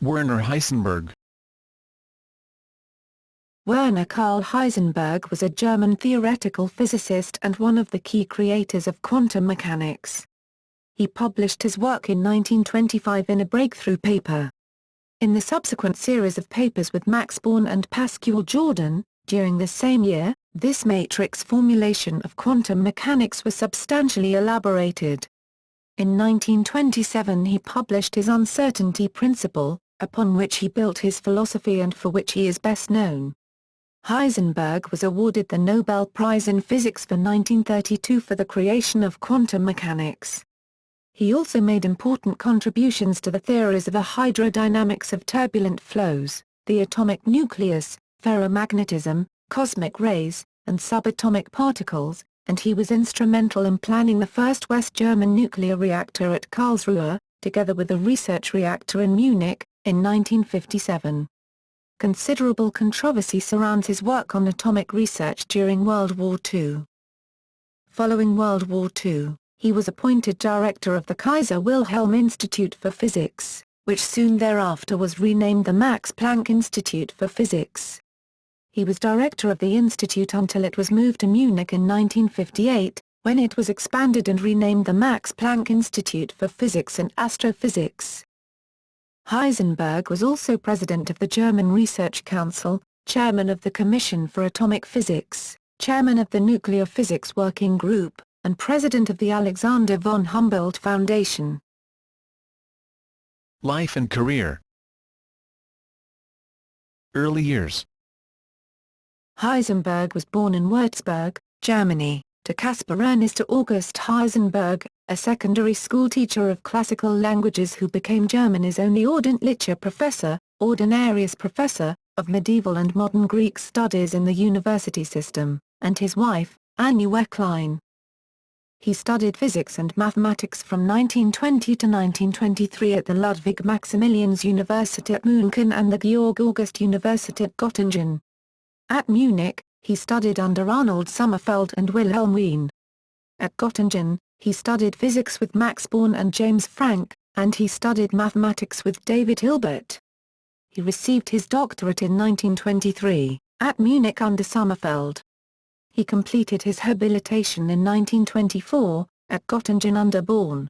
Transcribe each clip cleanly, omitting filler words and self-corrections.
Werner Heisenberg. Werner Karl Heisenberg was a German theoretical physicist and one of the key creators of quantum mechanics. He published his work in 1925 in a breakthrough paper. In the subsequent series of papers with Max Born and Pascual Jordan, during the same year, this matrix formulation of quantum mechanics was substantially elaborated. In 1927 he published his uncertainty principle, upon which he built his philosophy and for which he is best known. Heisenberg was awarded the Nobel Prize in Physics for 1932 for the creation of quantum mechanics. He also made important contributions to the theories of the hydrodynamics of turbulent flows, the atomic nucleus, ferromagnetism, cosmic rays, and subatomic particles, and he was instrumental in planning the first West German nuclear reactor at Karlsruhe, together with a research reactor in Munich, in 1957. Considerable controversy surrounds his work on atomic research during World War II. Following World War II, he was appointed director of the Kaiser Wilhelm Institute for Physics, which soon thereafter was renamed the Max Planck Institute for Physics. He was director of the institute until it was moved to Munich in 1958, when it was expanded and renamed the Max Planck Institute for Physics and Astrophysics. Heisenberg was also president of the German Research Council, chairman of the Commission for Atomic Physics, chairman of the Nuclear Physics Working Group, and president of the Alexander von Humboldt Foundation. Life and career. Early years. Heisenberg was born in Würzburg, Germany, to Caspar Ernest August Heisenberg, a secondary school teacher of classical languages who became Germany's only Ordentlicher Professor, Ordinarius Professor, of medieval and modern Greek studies in the university system, and his wife, Annie Wecklein. He studied physics and mathematics from 1920 to 1923 at the Ludwig Maximilians Universität München and the Georg August Universität Göttingen. At Munich, he studied under Arnold Sommerfeld and Wilhelm Wien. At Göttingen, he studied physics with Max Born and James Franck, and he studied mathematics with David Hilbert. He received his doctorate in 1923, at Munich under Sommerfeld. He completed his habilitation in 1924, at Göttingen under Born.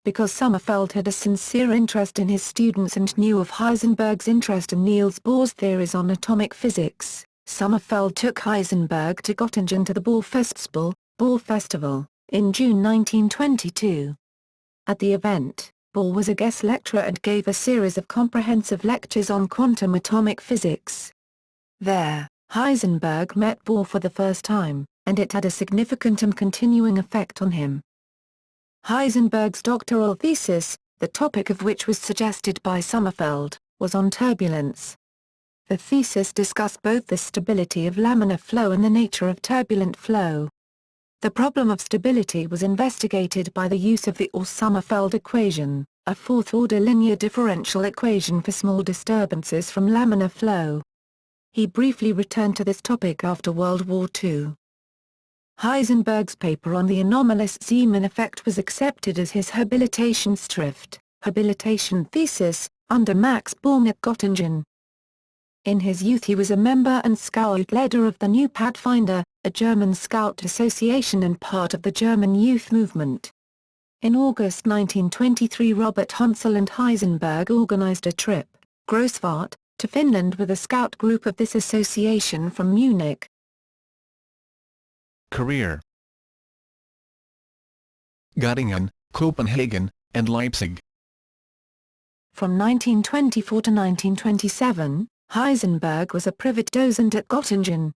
Because Sommerfeld had a sincere interest in his students and knew of Heisenberg's interest in Niels Bohr's theories on atomic physics, Sommerfeld took Heisenberg to Göttingen to the Bohr Festival, in June 1922. At the event, Bohr was a guest lecturer and gave a series of comprehensive lectures on quantum atomic physics. There, Heisenberg met Bohr for the first time, and it had a significant and continuing effect on him. Heisenberg's doctoral thesis, the topic of which was suggested by Sommerfeld, was on turbulence. The thesis discussed both the stability of laminar flow and the nature of turbulent flow. The problem of stability was investigated by the use of the Sommerfeld equation, a fourth-order linear differential equation for small disturbances from laminar flow. He briefly returned to this topic after World War II. Heisenberg's paper on the anomalous Zeeman effect was accepted as his habilitation thesis, under Max Born at Göttingen. In his youth he was a member and scout leader of the New Pathfinder, a German scout association and part of the German youth movement. In August 1923 Robert Hunzel and Heisenberg organized a trip, Grossfahrt, to Finland with a scout group of this association from Munich. Career. Göttingen, Copenhagen, and Leipzig. From 1924 to 1927, Heisenberg was a Privatdozent at Göttingen.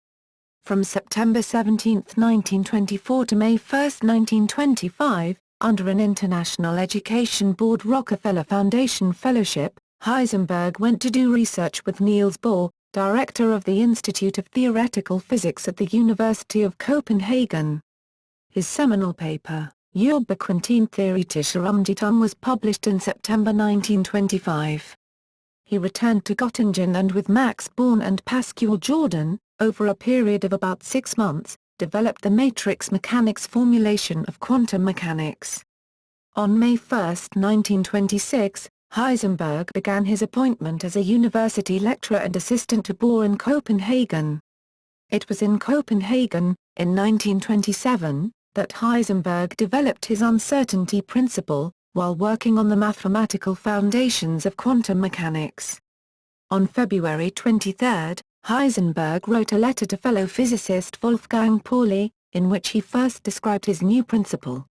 From September 17, 1924 to May 1, 1925, under an International Education Board Rockefeller Foundation Fellowship, Heisenberg went to do research with Niels Bohr, director of the Institute of Theoretical Physics at the University of Copenhagen. His seminal paper, Urbequententheoretische Umdichtung, was published in September 1925. He returned to Göttingen and with Max Born and Pascual Jordan, over a period of about 6 months, developed the matrix mechanics formulation of quantum mechanics. On May 1, 1926, Heisenberg began his appointment as a university lecturer and assistant to Bohr in Copenhagen. It was in Copenhagen, in 1927, that Heisenberg developed his uncertainty principle, while working on the mathematical foundations of quantum mechanics. On February 23, Heisenberg wrote a letter to fellow physicist Wolfgang Pauli, in which he first described his new principle.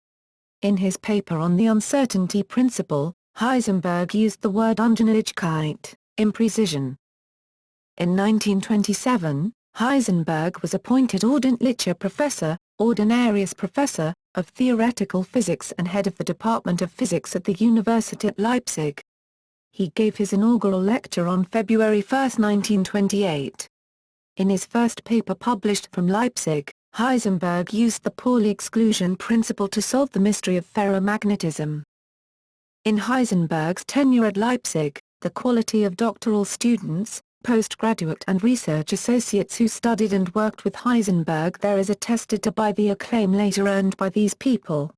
In his paper on the uncertainty principle, Heisenberg used the word Ungenauigkeit, imprecision. In 1927, Heisenberg was appointed Ordentlicher Professor, Ordinarius Professor, of Theoretical Physics and head of the Department of Physics at the Universität Leipzig. He gave his inaugural lecture on February 1, 1928. In his first paper published from Leipzig, Heisenberg used the Pauli exclusion principle to solve the mystery of ferromagnetism. In Heisenberg's tenure at Leipzig, the quality of doctoral students, postgraduate and research associates who studied and worked with Heisenberg there is attested to by the acclaim later earned by these people.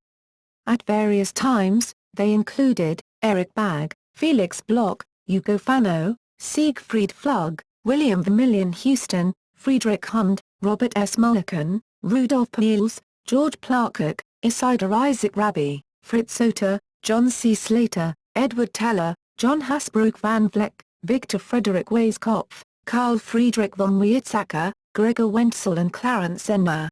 At various times, they included Erich Bagge, Felix Bloch, Hugo Fano, Siegfried Flug, William Vermillion Houston, Friedrich Hund, Robert S. Mulliken, Rudolf Peels, George Plakuk, Isidor Isaac Rabi, Fritz Soter, John C. Slater, Edward Teller, John Hasbrouck van Vleck, Victor Frederick Weisskopf, Carl Friedrich von Weizsäcker, Gregor Wenzel and Clarence Enmer.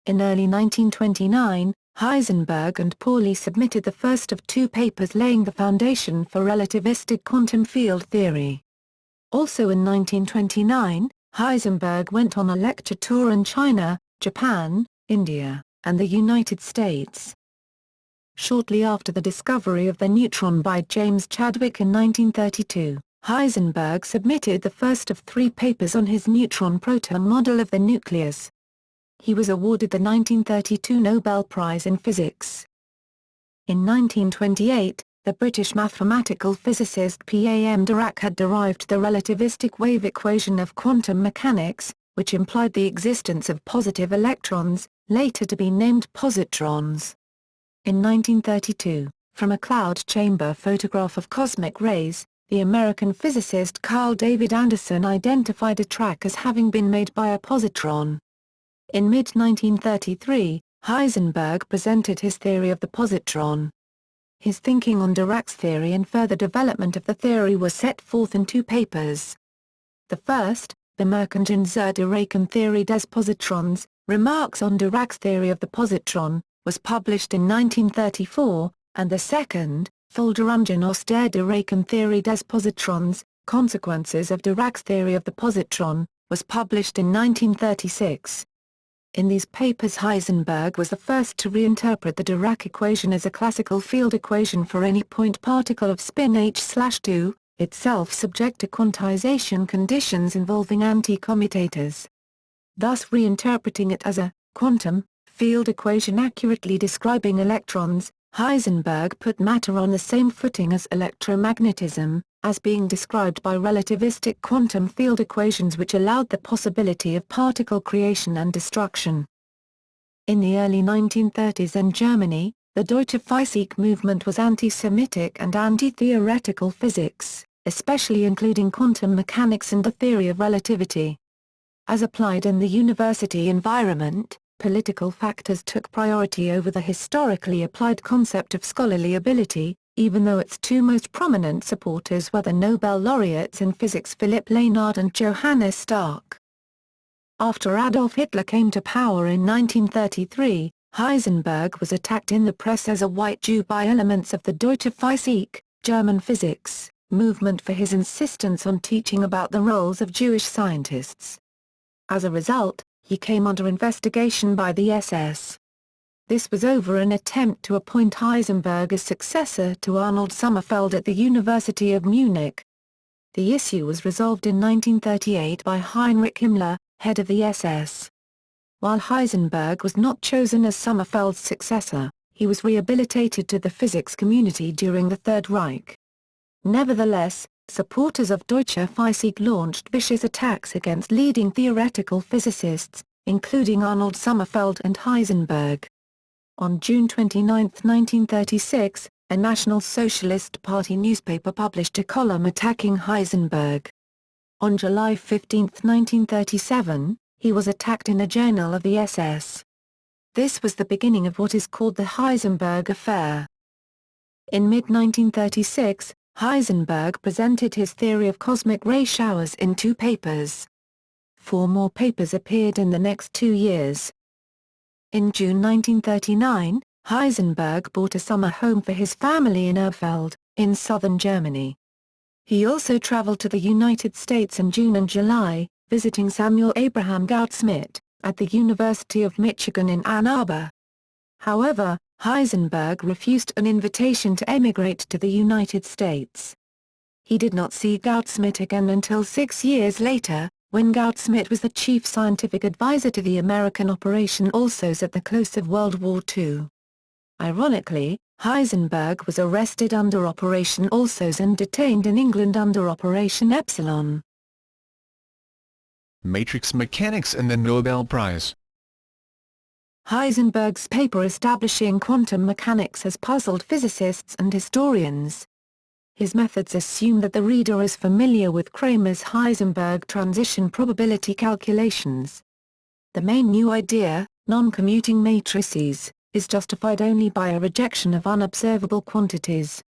In early 1929, Heisenberg and Pauli submitted the first of two papers laying the foundation for relativistic quantum field theory. Also in 1929, Heisenberg went on a lecture tour in China, Japan, India, and the United States. Shortly after the discovery of the neutron by James Chadwick in 1932, Heisenberg submitted the first of three papers on his neutron-proton model of the nucleus. He was awarded the 1932 Nobel Prize in Physics. In 1928, the British mathematical physicist P.A.M. Dirac had derived the relativistic wave equation of quantum mechanics, which implied the existence of positive electrons, later to be named positrons. In 1932, from a cloud chamber photograph of cosmic rays, the American physicist Carl David Anderson identified a track as having been made by a positron. In mid-1933, Heisenberg presented his theory of the positron. His thinking on Dirac's theory and further development of the theory was set forth in two papers. The first, the Merkengen zur Diracan Theorie des Positrons, Remarks on Dirac's theory of the positron, was published in 1934, and the second, Folgerungen aus der Diracan Theorie des Positrons, Consequences of Dirac's theory of the positron, was published in 1936. In these papers Heisenberg was the first to reinterpret the Dirac equation as a classical field equation for any point particle of spin h/2, itself subject to quantization conditions involving anti-commutators. Thus reinterpreting it as a quantum field equation accurately describing electrons, Heisenberg put matter on the same footing as electromagnetism, as being described by relativistic quantum field equations which allowed the possibility of particle creation and destruction. In the early 1930s in Germany, the Deutsche Physik movement was anti-Semitic and anti-theoretical physics, especially including quantum mechanics and the theory of relativity. As applied in the university environment, political factors took priority over the historically applied concept of scholarly ability, even though its two most prominent supporters were the Nobel laureates in physics Philipp Lenard and Johannes Stark. After Adolf Hitler came to power in 1933, Heisenberg was attacked in the press as a white Jew by elements of the Deutsche Physik, German physics, movement for his insistence on teaching about the roles of Jewish scientists. As a result, he came under investigation by the SS. This was over an attempt to appoint Heisenberg as successor to Arnold Sommerfeld at the University of Munich. The issue was resolved in 1938 by Heinrich Himmler, head of the SS. While Heisenberg was not chosen as Sommerfeld's successor, he was rehabilitated to the physics community during the Third Reich. Nevertheless, supporters of Deutsche Physik launched vicious attacks against leading theoretical physicists, including Arnold Sommerfeld and Heisenberg. On June 29, 1936, a National Socialist Party newspaper published a column attacking Heisenberg. On July 15, 1937, he was attacked in a journal of the SS. This was the beginning of what is called the Heisenberg affair. In mid-1936, Heisenberg presented his theory of cosmic ray showers in 2 papers. 4 more papers appeared in the next 2 years. In June 1939, Heisenberg bought a summer home for his family in Erfeld, in southern Germany. He also traveled to the United States in June and July, visiting Samuel Abraham Goudsmit, at the University of Michigan in Ann Arbor. However, Heisenberg refused an invitation to emigrate to the United States. He did not see Goudsmit again until 6 years later, when Goudsmit was the chief scientific advisor to the American Operation Alsos at the close of World War II. Ironically, Heisenberg was arrested under Operation Alsos and detained in England under Operation Epsilon. Matrix mechanics and the Nobel Prize. Heisenberg's paper establishing quantum mechanics has puzzled physicists and historians. His methods assume that the reader is familiar with Kramer's Heisenberg transition probability calculations. The main new idea, non-commuting matrices, is justified only by a rejection of unobservable quantities.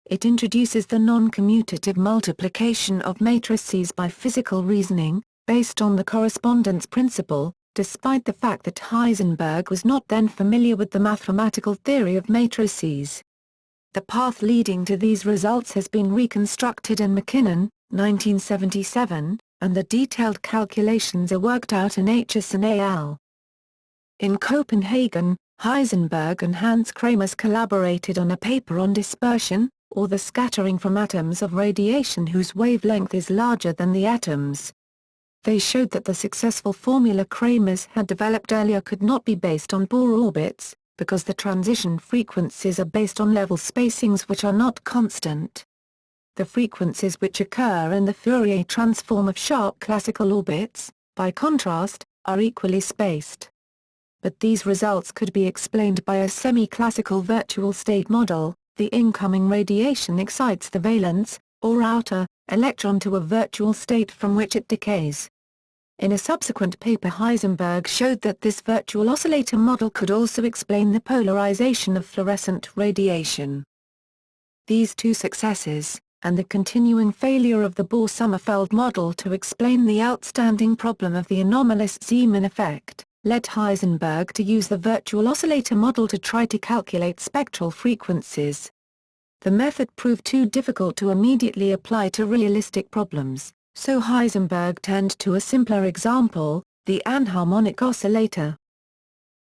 It introduces the non-commutative multiplication of matrices by physical reasoning, based on the correspondence principle, despite the fact that Heisenberg was not then familiar with the mathematical theory of matrices. The path leading to these results has been reconstructed in McKinnon, 1977, and the detailed calculations are worked out in Aitchison al. In Copenhagen, Heisenberg and Hans Kramers collaborated on a paper on dispersion, or the scattering from atoms of radiation whose wavelength is larger than the atoms. They showed that the successful formula Kramers had developed earlier could not be based on Bohr orbits, because the transition frequencies are based on level spacings which are not constant. The frequencies which occur in the Fourier transform of sharp classical orbits, by contrast, are equally spaced. But these results could be explained by a semi-classical virtual state model. The incoming radiation excites the valence, or outer, electron to a virtual state from which it decays. In a subsequent paper Heisenberg showed that this virtual oscillator model could also explain the polarization of fluorescent radiation. These 2 successes, and the continuing failure of the Bohr-Sommerfeld model to explain the outstanding problem of the anomalous Zeeman effect, led Heisenberg to use the virtual oscillator model to try to calculate spectral frequencies. The method proved too difficult to immediately apply to realistic problems, so Heisenberg turned to a simpler example, the anharmonic oscillator.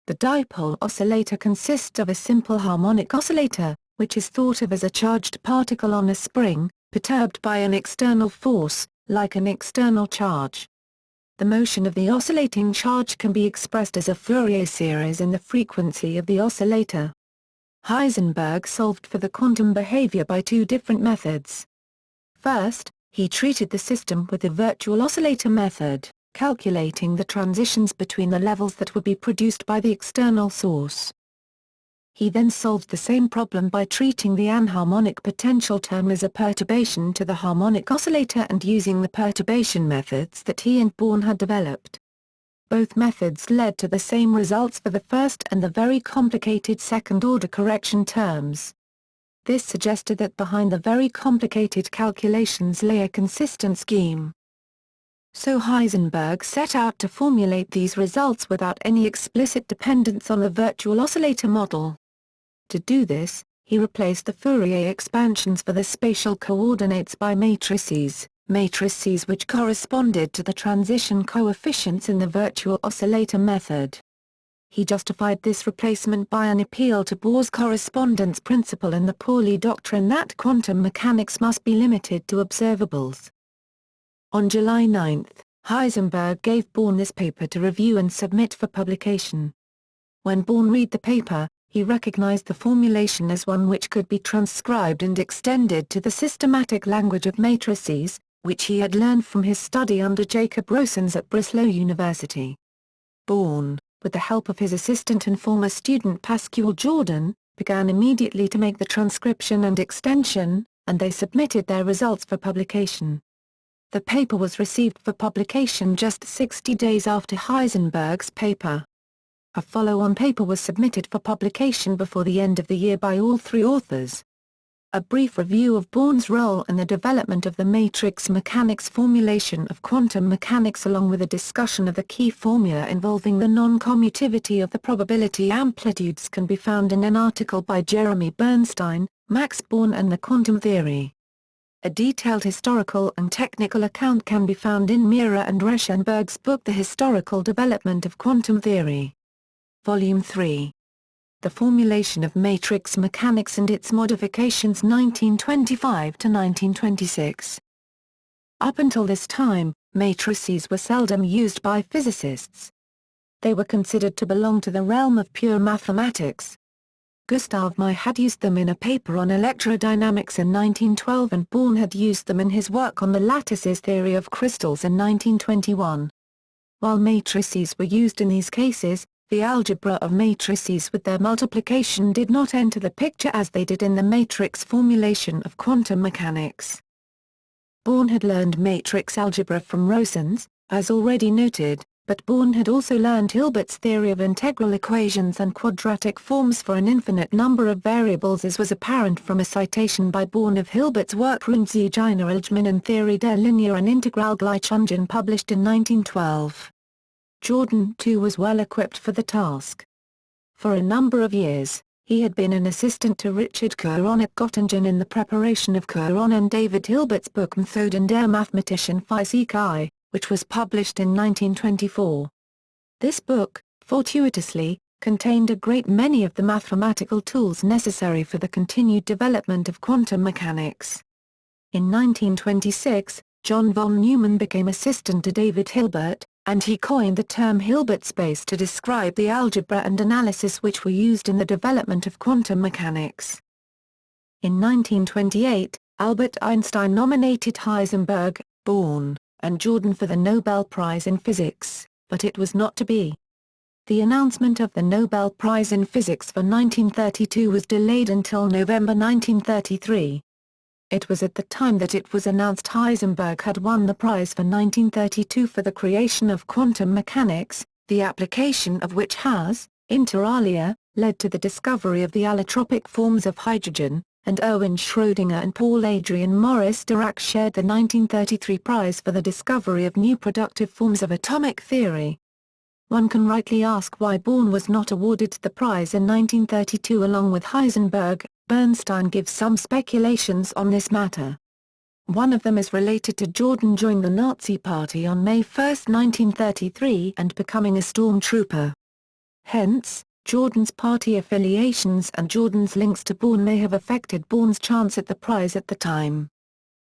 The dipole oscillator consists of a simple harmonic oscillator, which is thought of as a charged particle on a spring, perturbed by an external force, like an external charge. The motion of the oscillating charge can be expressed as a Fourier series in the frequency of the oscillator. Heisenberg solved for the quantum behavior by 2 different methods. First, he treated the system with the virtual oscillator method, calculating the transitions between the levels that would be produced by the external source. He then solved the same problem by treating the anharmonic potential term as a perturbation to the harmonic oscillator and using the perturbation methods that he and Born had developed. Both methods led to the same results for the first and the very complicated second-order correction terms. This suggested that behind the very complicated calculations lay a consistent scheme. So Heisenberg set out to formulate these results without any explicit dependence on the virtual oscillator model. To do this, he replaced the Fourier expansions for the spatial coordinates by matrices which corresponded to the transition coefficients in the virtual oscillator method. He justified this replacement by an appeal to Bohr's correspondence principle and the Pauli doctrine that quantum mechanics must be limited to observables. On July 9, Heisenberg gave Born this paper to review and submit for publication. When Born read the paper, he recognized the formulation as one which could be transcribed and extended to the systematic language of matrices, which he had learned from his study under Jacob Rosens at Breslau University. Born, with the help of his assistant and former student Pascual Jordan, began immediately to make the transcription and extension, and they submitted their results for publication. The paper was received for publication just 60 days after Heisenberg's paper. A follow-on paper was submitted for publication before the end of the year by all three authors. A brief review of Born's role in the development of the matrix mechanics formulation of quantum mechanics along with a discussion of the key formula involving the non-commutativity of the probability amplitudes can be found in an article by Jeremy Bernstein, Max Born and the Quantum Theory. A detailed historical and technical account can be found in Mira and Reschenberg's book The Historical Development of Quantum Theory. Volume 3. The Formulation of Matrix Mechanics and its Modifications 1925 to 1926. Up until this time, matrices were seldom used by physicists. They were considered to belong to the realm of pure mathematics. Gustav Mie had used them in a paper on electrodynamics in 1912 and Born had used them in his work on the lattices theory of crystals in 1921. While matrices were used in these cases, the algebra of matrices with their multiplication did not enter the picture as they did in the matrix formulation of quantum mechanics. Born had learned matrix algebra from Rosens, as already noted, but Born had also learned Hilbert's theory of integral equations and quadratic forms for an infinite number of variables as was apparent from a citation by Born of Hilbert's work Grundzüge Allgemeinen Theorie der Linear and Integralgleichungen published in 1912. Jordan too was well equipped for the task. For a number of years, he had been an assistant to Richard Curon at Göttingen in the preparation of Curon and David Hilbert's book Methoden der Mathematischen Physik I, which was published in 1924. This book, fortuitously, contained a great many of the mathematical tools necessary for the continued development of quantum mechanics. In 1926, John von Neumann became assistant to David Hilbert, and he coined the term Hilbert space to describe the algebra and analysis which were used in the development of quantum mechanics. In 1928, Albert Einstein nominated Heisenberg, Born, and Jordan for the Nobel Prize in Physics, but it was not to be. The announcement of the Nobel Prize in Physics for 1932 was delayed until November 1933. It was at the time that it was announced Heisenberg had won the prize for 1932 for the creation of quantum mechanics, the application of which has, inter alia, led to the discovery of the allotropic forms of hydrogen, and Erwin Schrödinger and Paul Adrian Maurice Dirac shared the 1933 prize for the discovery of new productive forms of atomic theory. One can rightly ask why Born was not awarded the prize in 1932 along with Heisenberg. Bernstein gives some speculations on this matter. One of them is related to Jordan joining the Nazi Party on May 1, 1933 and becoming a stormtrooper. Hence, Jordan's party affiliations and Jordan's links to Born may have affected Born's chance at the prize at the time.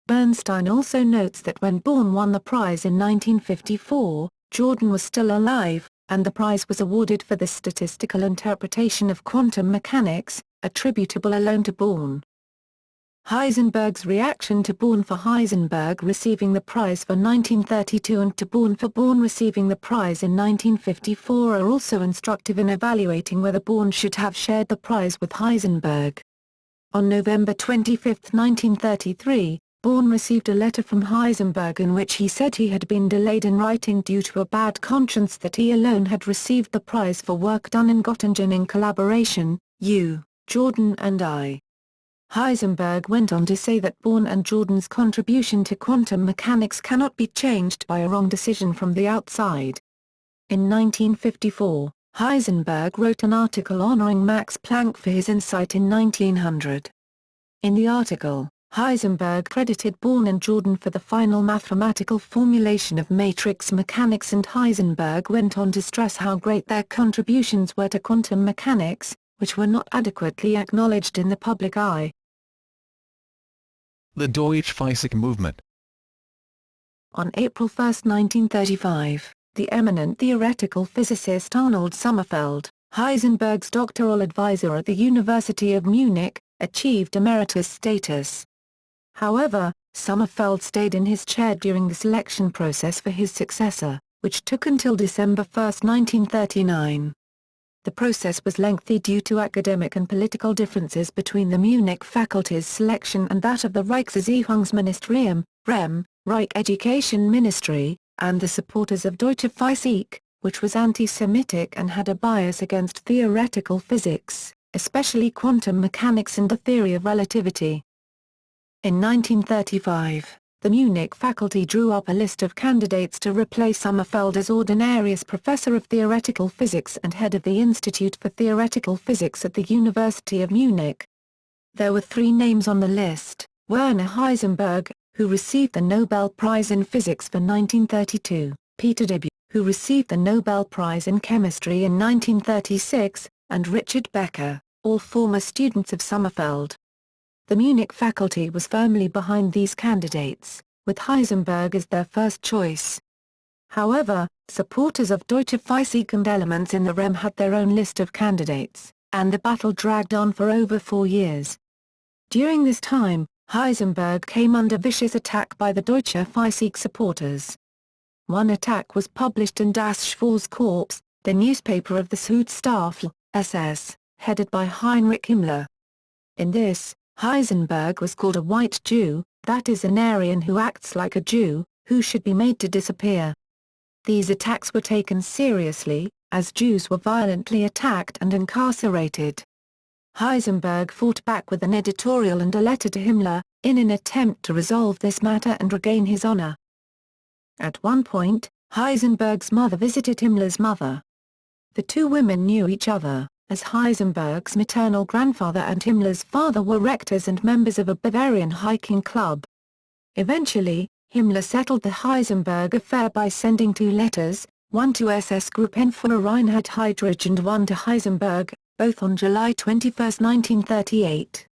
Bernstein also notes that when Born won the prize in 1954, Jordan was still alive, and the prize was awarded for the statistical interpretation of quantum mechanics, attributable alone to Born. Heisenberg's reaction to Born for Heisenberg receiving the prize for 1932 and to Born for Born receiving the prize in 1954 are also instructive in evaluating whether Born should have shared the prize with Heisenberg. On November 25, 1933, Born received a letter from Heisenberg in which he said he had been delayed in writing due to a bad conscience that he alone had received the prize for work done in Göttingen in collaboration, you, Jordan and I. Heisenberg went on to say that Born and Jordan's contribution to quantum mechanics cannot be changed by a wrong decision from the outside. In 1954, Heisenberg wrote an article honoring Max Planck for his insight in 1900. In the article, Heisenberg credited Born and Jordan for the final mathematical formulation of matrix mechanics and Heisenberg went on to stress how great their contributions were to quantum mechanics, which were not adequately acknowledged in the public eye. The Deutsche Physik movement. On April 1, 1935, the eminent theoretical physicist Arnold Sommerfeld, Heisenberg's doctoral advisor at the University of Munich, achieved emeritus status. However, Sommerfeld stayed in his chair during the selection process for his successor, which took until December 1, 1939. The process was lengthy due to academic and political differences between the Munich faculty's selection and that of the Reichserziehungsministerium, REM, Reich Education Ministry, and the supporters of Deutsche Physik, which was anti-Semitic and had a bias against theoretical physics, especially quantum mechanics and the theory of relativity. In 1935, the Munich faculty drew up a list of candidates to replace Sommerfeld as Ordinarius Professor of Theoretical Physics and head of the Institute for Theoretical Physics at the University of Munich. There were 3 names on the list: Werner Heisenberg, who received the Nobel Prize in Physics for 1932, Peter Debye, who received the Nobel Prize in Chemistry in 1936, and Richard Becker, all former students of Sommerfeld. The Munich faculty was firmly behind these candidates, with Heisenberg as their first choice. However, supporters of Deutsche Physik and elements in the REM had their own list of candidates, and the battle dragged on for over 4 years. During this time, Heisenberg came under vicious attack by the Deutsche Physik supporters. One attack was published in Das Schwarzkorps, the newspaper of the Südstaffel, SS, headed by Heinrich Himmler. In this, Heisenberg was called a white Jew, that is an Aryan who acts like a Jew, who should be made to disappear. These attacks were taken seriously, as Jews were violently attacked and incarcerated. Heisenberg fought back with an editorial and a letter to Himmler, in an attempt to resolve this matter and regain his honor. At one point, Heisenberg's mother visited Himmler's mother. The 2 women knew each other, as Heisenberg's maternal grandfather and Himmler's father were rectors and members of a Bavarian hiking club. Eventually, Himmler settled the Heisenberg affair by sending 2 letters, one to SS Gruppenführer Reinhard Heydrich and one to Heisenberg, both on July 21, 1938.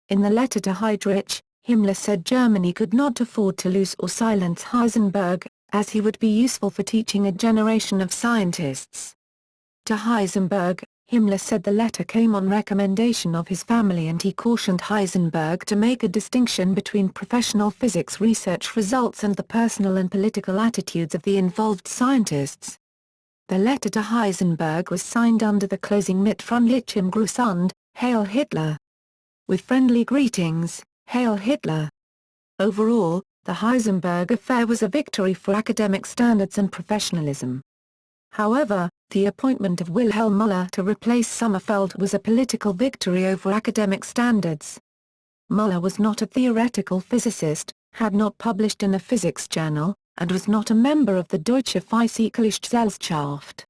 In the letter to Heydrich, Himmler said Germany could not afford to lose or silence Heisenberg, as he would be useful for teaching a generation of scientists. To Heisenberg, Himmler said the letter came on recommendation of his family and he cautioned Heisenberg to make a distinction between professional physics research results and the personal and political attitudes of the involved scientists. The letter to Heisenberg was signed under the closing Mit freundlichem Gruß und Hail Hitler. With friendly greetings, Hail Hitler. Overall, the Heisenberg affair was a victory for academic standards and professionalism. However, the appointment of Wilhelm Müller to replace Sommerfeld was a political victory over academic standards. Müller was not a theoretical physicist, had not published in a physics journal, and was not a member of the Deutsche Physikalische.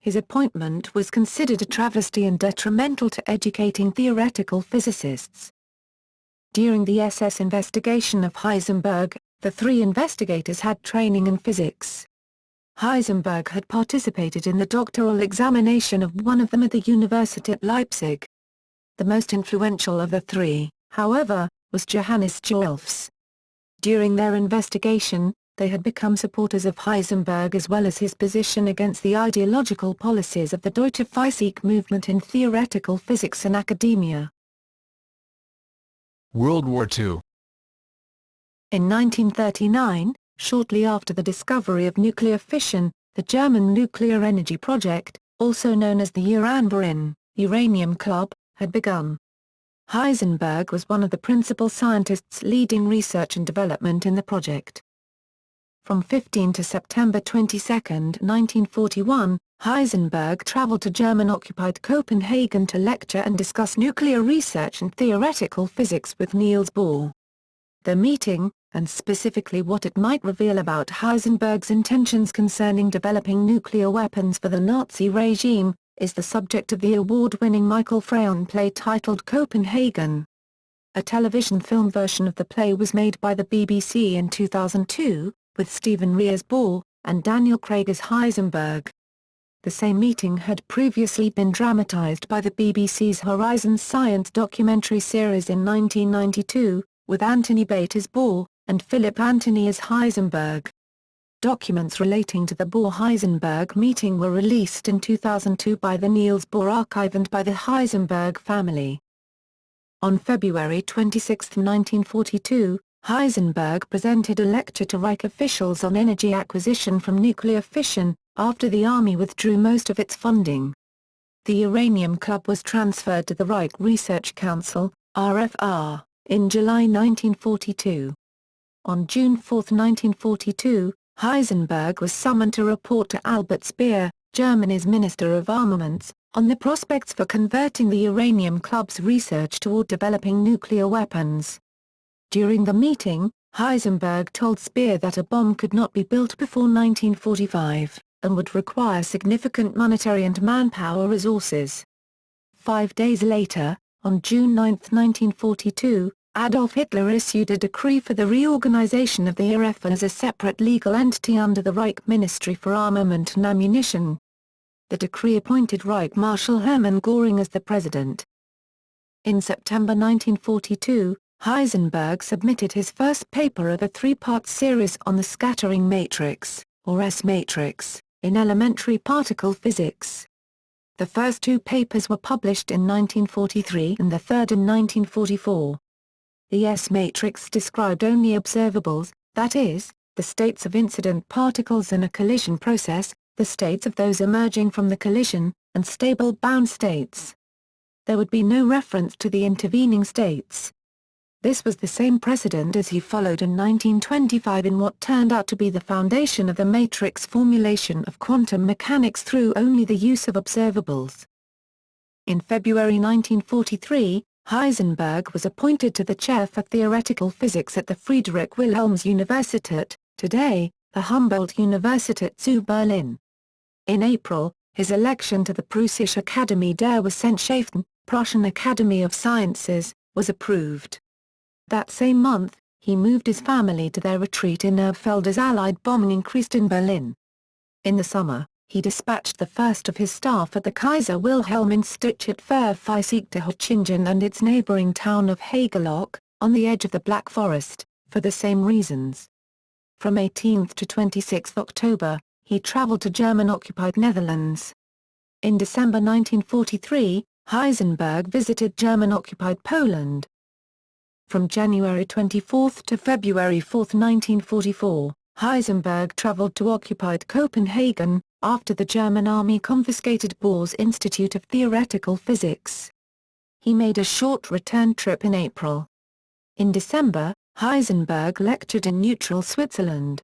His appointment was considered a travesty and detrimental to educating theoretical physicists. During the SS investigation of Heisenberg, the 3 investigators had training in physics. Heisenberg had participated in the doctoral examination of one of them at the Universität Leipzig. The most influential of the 3, however, was Johannes Joulfs. During their investigation, they had become supporters of Heisenberg as well as his position against the ideological policies of the Deutsche Physik movement in theoretical physics and academia. World War II. In 1939, shortly after the discovery of nuclear fission, the German nuclear energy project, also known as the Uranium Club, had begun. Heisenberg was one of the principal scientists leading research and development in the project. From 15 to September 22, 1941, Heisenberg traveled to German-occupied Copenhagen to lecture and discuss nuclear research and theoretical physics with Niels Bohr. The meeting, and specifically what it might reveal about Heisenberg's intentions concerning developing nuclear weapons for the Nazi regime, is the subject of the award-winning Michael Frayn play titled Copenhagen. A television film version of the play was made by the BBC in 2002, with Stephen Rea as Bohr, and Daniel Craig as Heisenberg. The same meeting had previously been dramatised by the BBC's Horizon Science documentary series in 1992, with Anthony Bate as Bohr, and Philip Anthony as Heisenberg. Documents relating to the Bohr-Heisenberg meeting were released in 2002 by the Niels Bohr Archive and by the Heisenberg family. On February 26, 1942, Heisenberg presented a lecture to Reich officials on energy acquisition from nuclear fission, after the army withdrew most of its funding. The Uranium Club was transferred to the Reich Research Council, RFR, in July 1942. On June 4, 1942, Heisenberg was summoned to report to Albert Speer, Germany's Minister of Armaments, on the prospects for converting the Uranium Club's research toward developing nuclear weapons. During the meeting, Heisenberg told Speer that a bomb could not be built before 1945, and would require significant monetary and manpower resources. 5 days later, on June 9, 1942, Adolf Hitler issued a decree for the reorganization of the RF as a separate legal entity under the Reich Ministry for Armament and Ammunition. The decree appointed Reich Marshal Hermann Göring as the president. In September 1942, Heisenberg submitted his first paper of a three-part series on the scattering matrix, or S-matrix, in elementary particle physics. The first two papers were published in 1943 and the third in 1944. The S-matrix described only observables, that is, the states of incident particles in a collision process, the states of those emerging from the collision, and stable bound states. There would be no reference to the intervening states. This was the same precedent as he followed in 1925 in what turned out to be the foundation of the matrix formulation of quantum mechanics through only the use of observables. In February 1943, Heisenberg was appointed to the chair for theoretical physics at the Friedrich Wilhelms Universität, today, the Humboldt-Universität zu Berlin. In April, his election to the Preußische Akademie der Wissenschaften, Prussian Academy of Sciences, was approved. That same month, he moved his family to their retreat in Erbfeld as Allied bombing increased in Berlin. In the summer, he dispatched the first of his staff at the Kaiser Wilhelm Institut für Physik to Hechingen and its neighboring town of Hagelock, on the edge of the Black Forest, for the same reasons. From 18 to 26 October, he traveled to German-occupied Netherlands. In December 1943, Heisenberg visited German-occupied Poland. From January 24 to February 4, 1944, Heisenberg traveled to occupied Copenhagen, after the German army confiscated Bohr's Institute of Theoretical Physics. He made a short return trip in April. In December, Heisenberg lectured in neutral Switzerland.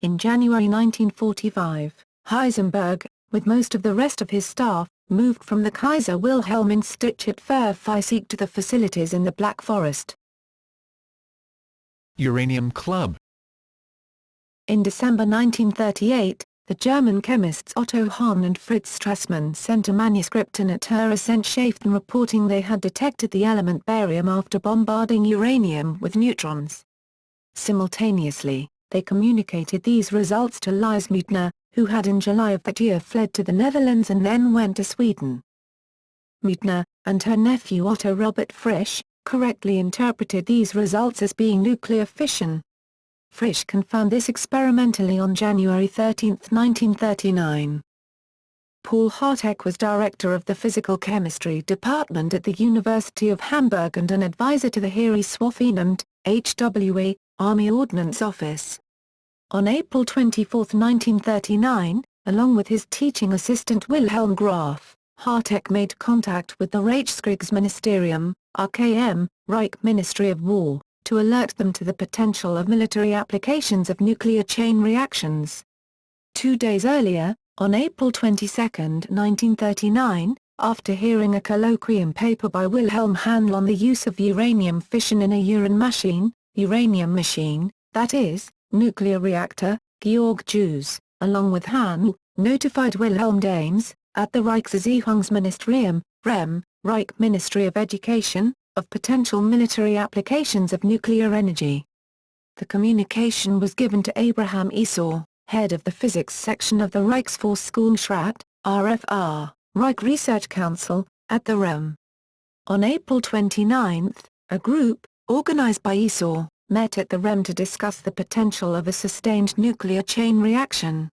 In January 1945, Heisenberg, with most of the rest of his staff, moved from the Kaiser Wilhelm Institut für Physik to the facilities in the Black Forest. Uranium Club. In December 1938, the German chemists Otto Hahn and Fritz Strassmann sent a manuscript to Naturwissenschaften reporting they had detected the element barium after bombarding uranium with neutrons. Simultaneously, they communicated these results to Lise Meitner, who had in July of that year fled to the Netherlands and then went to Sweden. Meitner, and her nephew Otto Robert Frisch, correctly interpreted these results as being nuclear fission. Frisch confirmed this experimentally on January 13, 1939. Paul Hartek was director of the physical chemistry department at the University of Hamburg and an advisor to the Heeres Waffenamt, HWA, Army Ordnance Office. On April 24, 1939, along with his teaching assistant Wilhelm Graf, Hartek made contact with the Reichskriegsministerium, RKM, Reich Ministry of War, to alert them to the potential of military applications of nuclear chain reactions. 2 days earlier, on April 22, 1939, after hearing a colloquium paper by Wilhelm Handel on the use of uranium fission in a uranium machine, that is, nuclear reactor, Georg Jews, along with Handel, notified Wilhelm Dames, at the Reichserziehungsministerium, REM, Reich Ministry of Education, of potential military applications of nuclear energy. The communication was given to Abraham Esau, head of the physics section of the Reichsforschungsrat, RFR, Reich Research Council, at the REM. On April 29, a group, organized by Esau, met at the REM to discuss the potential of a sustained nuclear chain reaction.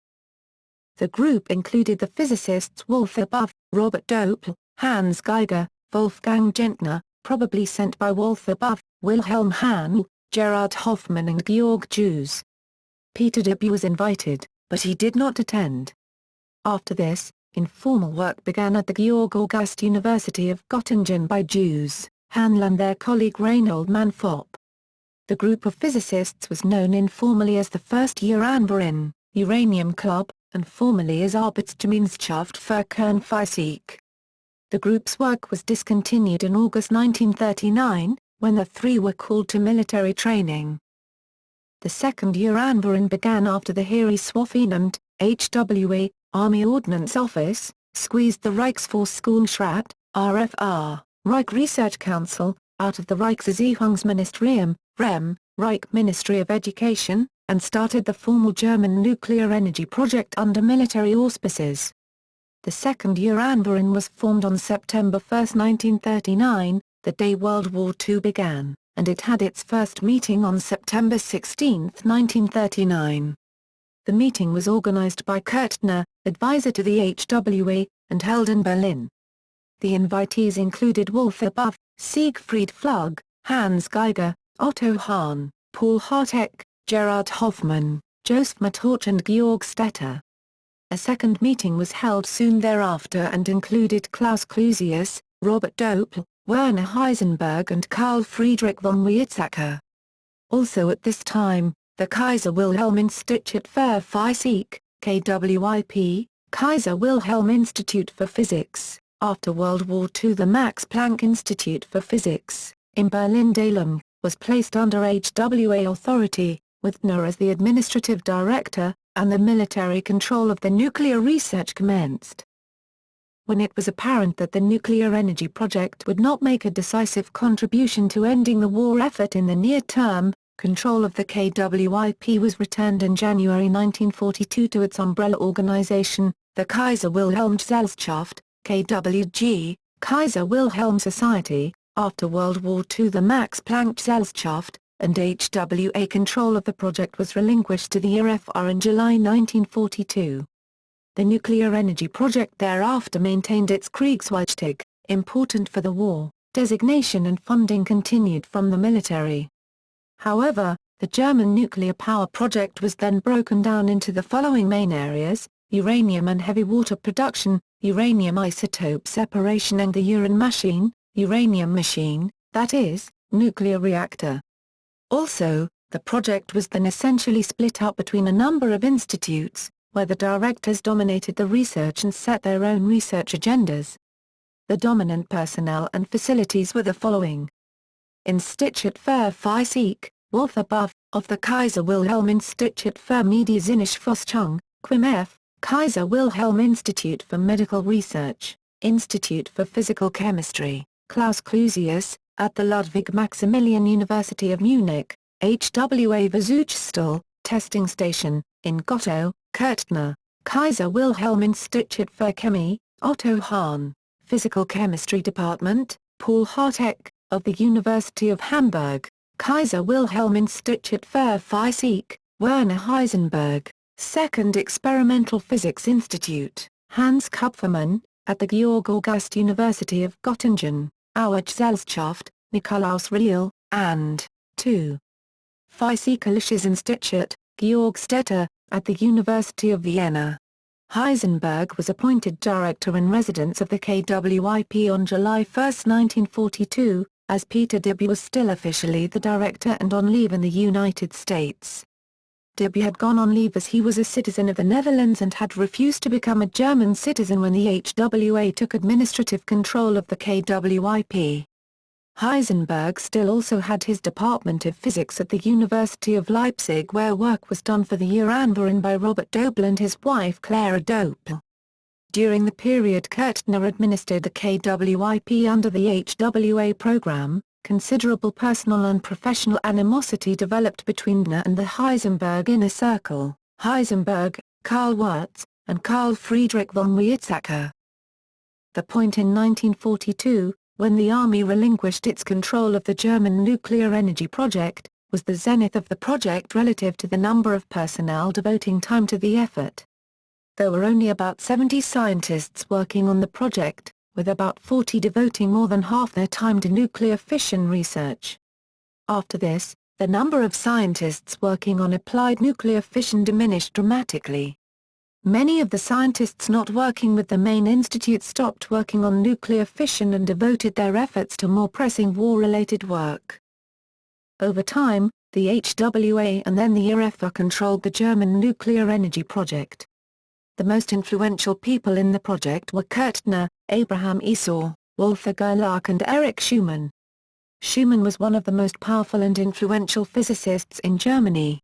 The group included the physicists Walther Buff, Robert Doppel, Hans Geiger, Wolfgang Gentner, probably sent by Walther Buff, Wilhelm Hahn, Gerhard Hoffmann and Georg Jews. Peter Debye was invited, but he did not attend. After this, Informal work began at the Georg August University of Göttingen by Jews, Handel and their colleague Reinhold Manfop. The group of physicists was known informally as the First Uranverein, Uranium Club, and formally as Arbeitsgemeinschaft für Kernphysik. The group's work was discontinued in August 1939, when the three were called to military training. The Second Uranverein began after the Heereswaffenamt, HWA, Army Ordnance Office, squeezed the Reichsforschungsrat, RFR, Reich Research Council, out of the Reichserziehungsministerium, REM, Reich Ministry of Education, and started the formal German nuclear energy project under military auspices. The Second Uranverein was formed on September 1, 1939, the day World War II began, and it had its first meeting on September 16, 1939. The meeting was organized by Kertner, advisor to the HWA, and held in Berlin. The invitees included Walther Buff, Siegfried Flug, Hans Geiger, Otto Hahn, Paul Hartek, Gerhard Hoffmann, Joseph Matorch and Georg Stetter. A second meeting was held soon thereafter and included Klaus Clusius, Robert Dopel, Werner Heisenberg and Carl Friedrich von Weizsäcker. Also at this time, the Kaiser Wilhelm Institut für Physik, KWIP, Kaiser Wilhelm Institute for Physics, after World War II the Max Planck Institute for Physics, in Berlin-Dahlem, was placed under HWA authority, with Werner as the administrative director, and the military control of the nuclear research commenced. When it was apparent that the nuclear energy project would not make a decisive contribution to ending the war effort in the near term, control of the KWIP was returned in January 1942 to its umbrella organization, the Kaiser Wilhelm Gesellschaft, KWG, Kaiser Wilhelm Society, after World War II the Max Planck Gesellschaft, and HWA control of the project was relinquished to the URFR in July 1942. The nuclear energy project thereafter maintained its Kriegswichtig, important for the war, designation and funding continued from the military. However, the German nuclear power project was then broken down into the following main areas: uranium and heavy water production, uranium isotope separation and the uranium machine, that is, nuclear reactor. Also, the project was then essentially split up between a number of institutes, where the directors dominated the research and set their own research agendas. The dominant personnel and facilities were the following. Institut für Physik, Walther Buff, of the Kaiser Wilhelm Institut für medizinische Forschung, QIMF, Kaiser Wilhelm Institute for Medical Research, Institute for Physical Chemistry, Klaus Clusius, at the Ludwig Maximilian University of Munich, HWA Versuchsstelle, testing station, in Gotto, Kertner, Kaiser Wilhelm Institut für Chemie, Otto Hahn, Physical Chemistry Department, Paul Hartek, of the University of Hamburg, Kaiser Wilhelm Institut für Physik, Werner Heisenberg, Second Experimental Physics Institute, Hans Kupfermann, at the Georg August University of Göttingen, Auer Gesellschaft, Nikolaus Riehl, and 2. Physikalisches Institut, Georg Stetter, at the University of Vienna. Heisenberg was appointed director-in-residence of the KWIP on July 1, 1942, as Peter Dibbe was still officially the director and on leave in the United States. Dibbe had gone on leave as he was a citizen of the Netherlands and had refused to become a German citizen when the HWA took administrative control of the KWIP. Heisenberg still also had his Department of Physics at the University of Leipzig, where work was done for the Uranverein by Robert Dopel and his wife Clara Dopel. During the period Kertner administered the KWIP under the HWA program, considerable personal and professional animosity developed between Werner and the Heisenberg inner circle, Heisenberg, Karl Wirtz, and Carl Friedrich von Weizsäcker. The point in 1942, when the Army relinquished its control of the German nuclear energy project, was the zenith of the project relative to the number of personnel devoting time to the effort. There were only about 70 scientists working on the project, with about 40 devoting more than half their time to nuclear fission research. After this, the number of scientists working on applied nuclear fission diminished dramatically. Many of the scientists not working with the main institute stopped working on nuclear fission and devoted their efforts to more pressing war-related work. Over time, the HWA and then the RFA controlled the German nuclear energy project. The most influential people in the project were Kertner, Abraham Esau, Walther Gerlach and Erich Schumann. Schumann was one of the most powerful and influential physicists in Germany.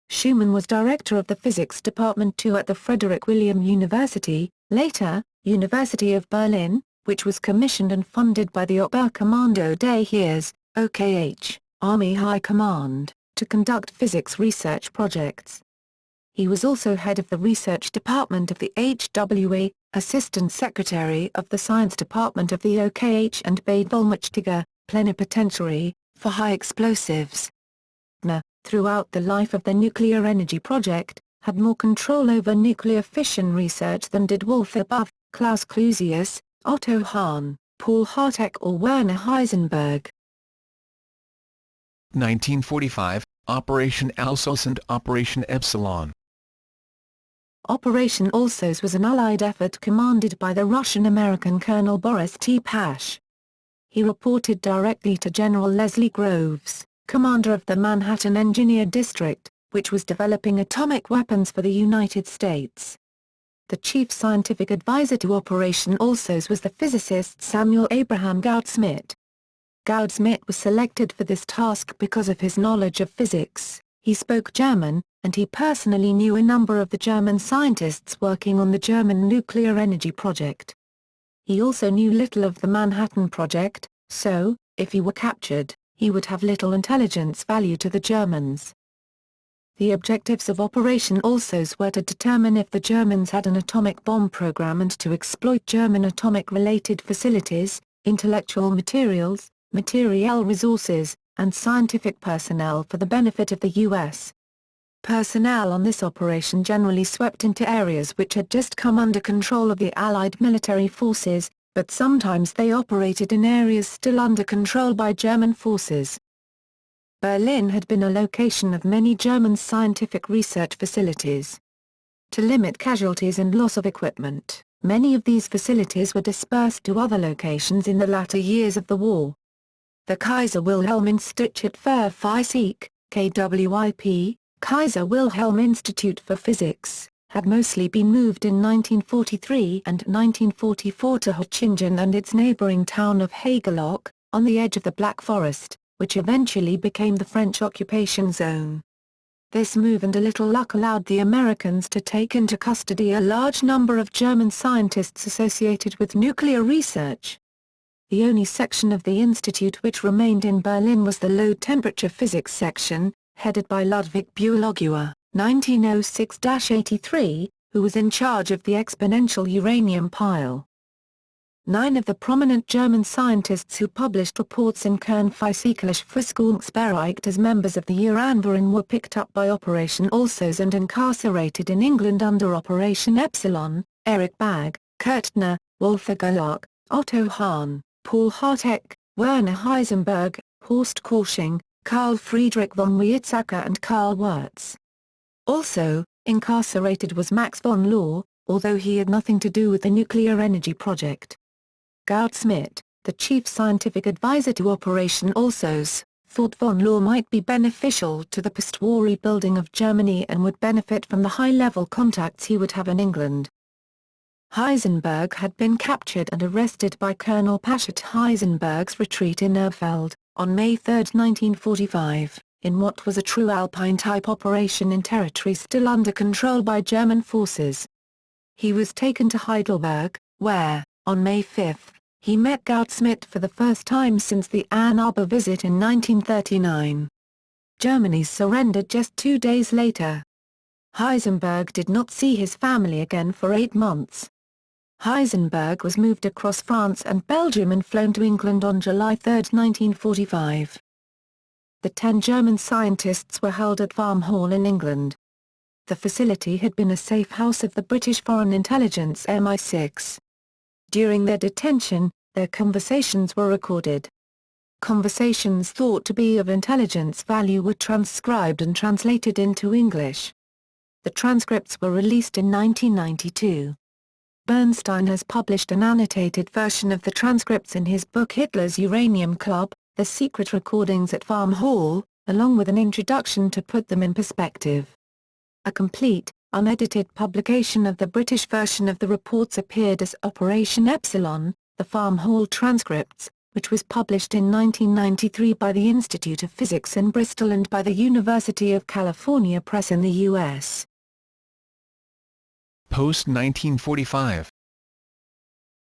Schumann was director of the physics department too at the Frederick William University, later, University of Berlin, which was commissioned and funded by the Oberkommando des Heeres, OKH, Army High Command, to conduct physics research projects. He was also head of the research department of the HWA, assistant secretary of the science department of the OKH and Bevollmächtiger, plenipotentiary, for high explosives. Throughout the life of the nuclear energy project, had more control over nuclear fission research than did Walther Buff, Klaus Clusius, Otto Hahn, Paul Hartek or Werner Heisenberg. 1945, Operation Alsos and Operation Epsilon. Operation Alsos was an Allied effort commanded by the Russian-American Colonel Boris T. Pash. He reported directly to General Leslie Groves, commander of the Manhattan Engineer District, which was developing atomic weapons for the United States. The chief scientific advisor to Operation Alsos was the physicist Samuel Abraham Goudsmit. Goudsmit was selected for this task because of his knowledge of physics. He spoke German, and he personally knew a number of the German scientists working on the German nuclear energy project. He also knew little of the Manhattan Project, so, if he were captured, he would have little intelligence value to the Germans. The objectives of Operation Alsos were to determine if the Germans had an atomic bomb program and to exploit German atomic-related facilities, intellectual materials, materiel resources, and scientific personnel for the benefit of the U.S. Personnel on this operation generally swept into areas which had just come under control of the Allied military forces, but sometimes they operated in areas still under control by German forces. Berlin had been a location of many German scientific research facilities. To limit casualties and loss of equipment, many of these facilities were dispersed to other locations in the latter years of the war. The Kaiser Wilhelm Institut für Physik, KWIP, Kaiser Wilhelm Institute for Physics, had mostly been moved in 1943 and 1944 to Hechingen and its neighboring town of Hagelock, on the edge of the Black Forest, which eventually became the French occupation zone. This move and a little luck allowed the Americans to take into custody a large number of German scientists associated with nuclear research. The only section of the institute which remained in Berlin was the low-temperature physics section, headed by Ludwig Buelogier, 1906-83, who was in charge of the exponential uranium pile. 9 of the prominent German scientists who published reports in Kernphysikalische Forschungsbericht as members of the Uranverein were picked up by Operation Alsos and incarcerated in England under Operation Epsilon: Erich Bagge, Kertner, Walther Gerlach, Otto Hahn, Paul Hartek, Werner Heisenberg, Horst Korsching, Carl Friedrich von Weizsäcker and Karl Wirtz. Also, incarcerated was Max von Laue, although he had nothing to do with the nuclear energy project. Goudsmit, the chief scientific advisor to Operation Alsos, thought von Laue might be beneficial to the post-war rebuilding of Germany and would benefit from the high-level contacts he would have in England. Heisenberg had been captured and arrested by Colonel Pash at Heisenberg's retreat in Erfeld, on May 3, 1945, in what was a true Alpine-type operation in territory still under control by German forces. He was taken to Heidelberg, where, on May 5, he met Goudsmit for the first time since the Ann Arbor visit in 1939. Germany surrendered just 2 days later. Heisenberg did not see his family again for 8 months. Heisenberg was moved across France and Belgium and flown to England on July 3, 1945. The 10 German scientists were held at Farm Hall in England. The facility had been a safe house of the British Foreign Intelligence MI6. During their detention, their conversations were recorded. Conversations thought to be of intelligence value were transcribed and translated into English. The transcripts were released in 1992. Bernstein has published an annotated version of the transcripts in his book Hitler's Uranium Club, The Secret Recordings at Farm Hall, along with an introduction to put them in perspective. A complete, unedited publication of the British version of the reports appeared as Operation Epsilon, the Farm Hall Transcripts, which was published in 1993 by the Institute of Physics in Bristol and by the University of California Press in the U.S. Post-1945.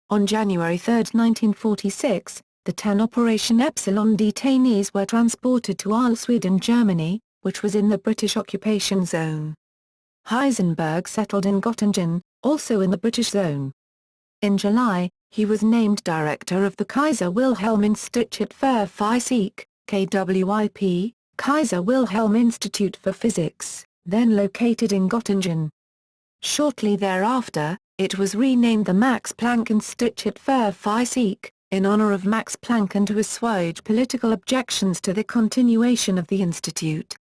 On January 3, 1946, the 10 Operation Epsilon detainees were transported to Karlsruhe, Germany, which was in the British occupation zone. Heisenberg settled in Göttingen, also in the British zone. In July, he was named director of the Kaiser Wilhelm Institut für Physik, KWIP, Kaiser Wilhelm Institute for Physics, then located in Göttingen. Shortly thereafter, it was renamed the Max Planck Institut für Physik, in honor of Max Planck and to assuage political objections to the continuation of the institute.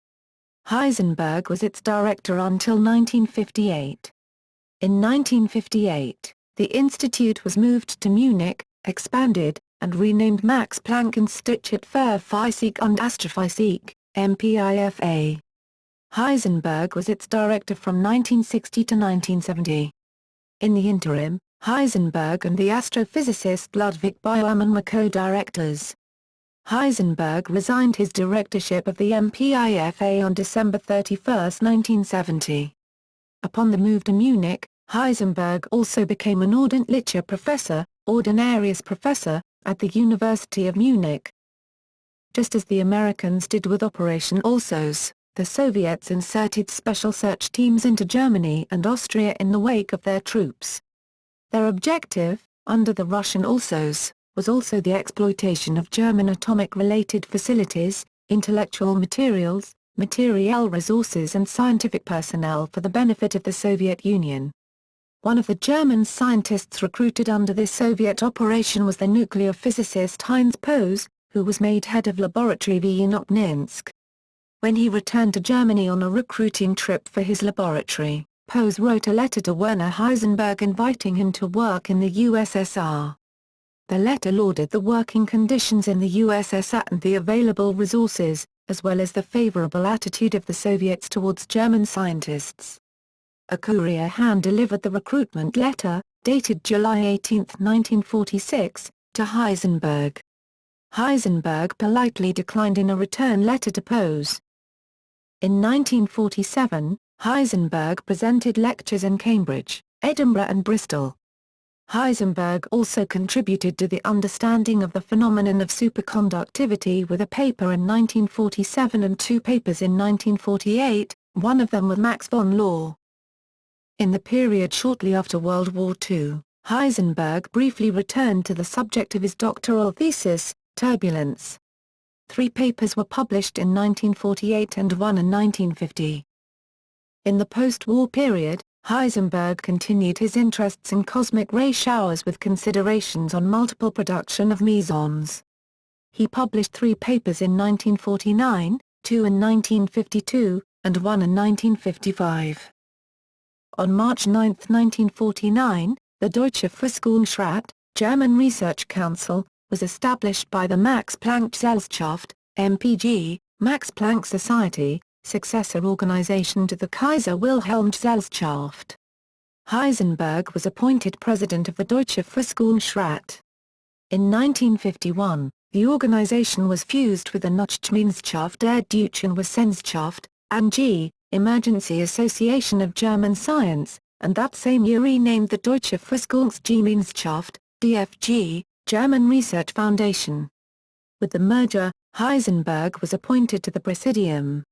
Heisenberg was its director until 1958. In 1958, the institute was moved to Munich, expanded, and renamed Max Planck Institut für Physik und Astrophysik, MPIFA. Heisenberg was its director from 1960 to 1970. In the interim, Heisenberg and the astrophysicist Ludwig Baumann were co-directors. Heisenberg resigned his directorship of the MPIFA on December 31, 1970. Upon the move to Munich, Heisenberg also became an Ordentlicher Professor, Ordinarius Professor, at the University of Munich. Just as the Americans did with Operation Alsos, the Soviets inserted special search teams into Germany and Austria in the wake of their troops. Their objective, under the Russian Alsos, was also the exploitation of German atomic-related facilities, intellectual materials, materiel resources and scientific personnel for the benefit of the Soviet Union. One of the German scientists recruited under this Soviet operation was the nuclear physicist Heinz Pose, who was made head of Laboratory V in Obninsk. When he returned to Germany on a recruiting trip for his laboratory, Pose wrote a letter to Werner Heisenberg inviting him to work in the USSR. The letter lauded the working conditions in the USSR and the available resources, as well as the favorable attitude of the Soviets towards German scientists. A courier hand-delivered the recruitment letter, dated July 18, 1946, to Heisenberg. Heisenberg politely declined in a return letter to Pose. In 1947, Heisenberg presented lectures in Cambridge, Edinburgh and Bristol. Heisenberg also contributed to the understanding of the phenomenon of superconductivity with a paper in 1947 and two papers in 1948, one of them with Max von Laue. In the period shortly after World War II, Heisenberg briefly returned to the subject of his doctoral thesis, turbulence. 3 papers were published in 1948 and one in 1950. In the post-war period, Heisenberg continued his interests in cosmic ray showers with considerations on multiple production of mesons. He published 3 papers in 1949, 2 in 1952, and 1 in 1955. On March 9, 1949, the Deutsche Forschungsrat, German Research Council, was established by the Max Planck Gesellschaft, MPG, Max Planck Society, successor organization to the Kaiser Wilhelm Gesellschaft. Heisenberg was appointed president of the Deutsche Forschungsrat. In 1951, the organization was fused with the Neue Gemeinschaft der Deutschen Wissenschaft, AG, Emergency Association of German Science, and that same year renamed the Deutsche Forschungsgemeinschaft, DFG, German Research Foundation. With the merger, Heisenberg was appointed to the Presidium.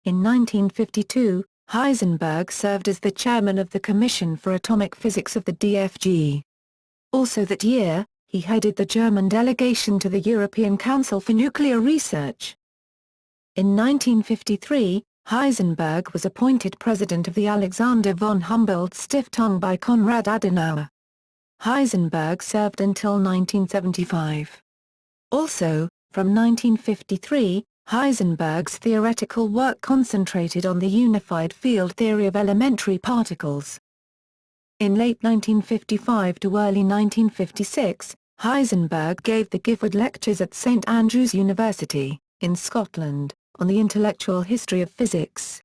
In 1952, Heisenberg served as the chairman of the Commission for Atomic Physics of the DFG. Also that year, he headed the German delegation to the European Council for Nuclear Research. In 1953, Heisenberg was appointed president of the Alexander von Humboldt Stiftung by Konrad Adenauer. Heisenberg served until 1975. Also, from 1953, Heisenberg's theoretical work concentrated on the unified field theory of elementary particles. In late 1955 to early 1956, Heisenberg gave the Gifford Lectures at St Andrews University, in Scotland, on the intellectual history of physics.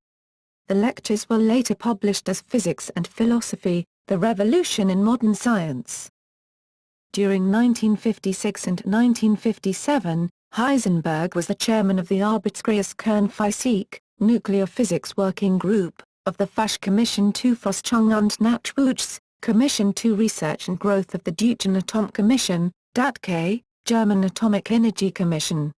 The lectures were later published as Physics and Philosophy, The Revolution in Modern Science. During 1956 and 1957, Heisenberg was the chairman of the Arbeitskreiskernphysik, nuclear physics working group, of the Fachkommission zur Forschung und Nachwuchs, Commission to Research and Growth of the Deutschen Atomkommission, DATK, German Atomic Energy Commission.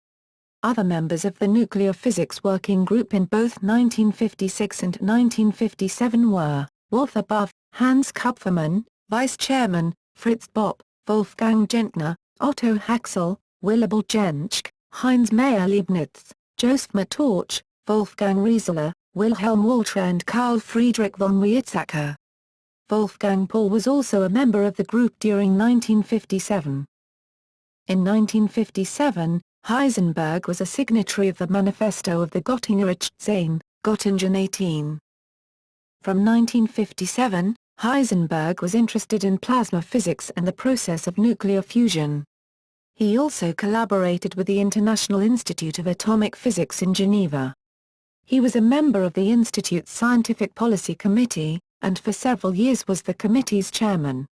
Other members of the nuclear physics working group in both 1956 and 1957 were, Walther Buff, Hans Kupfermann, Vice Chairman, Fritz Bopp, Wolfgang Gentner, Otto Haxel, Willibald Jentsch, Heinz Meyer-Leibniz, Joseph Matorch, Wolfgang Rieseler, Wilhelm Walter and Carl Friedrich von Weizsäcker. Wolfgang Paul was also a member of the group during 1957. In 1957, Heisenberg was a signatory of the Manifesto of the Göttinger Rechtsverein, Göttingen 18. From 1957, Heisenberg was interested in plasma physics and the process of nuclear fusion. He also collaborated with the International Institute of Atomic Physics in Geneva. He was a member of the Institute's Scientific Policy Committee, and for several years was the committee's chairman.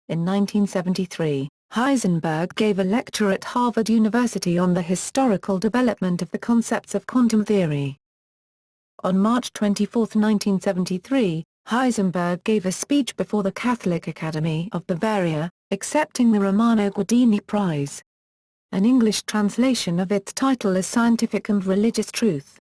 In 1973, Heisenberg gave a lecture at Harvard University on the historical development of the concepts of quantum theory. On March 24, 1973, Heisenberg gave a speech before the Catholic Academy of Bavaria, accepting the Romano Guardini Prize. An English translation of its title is Scientific and Religious Truth.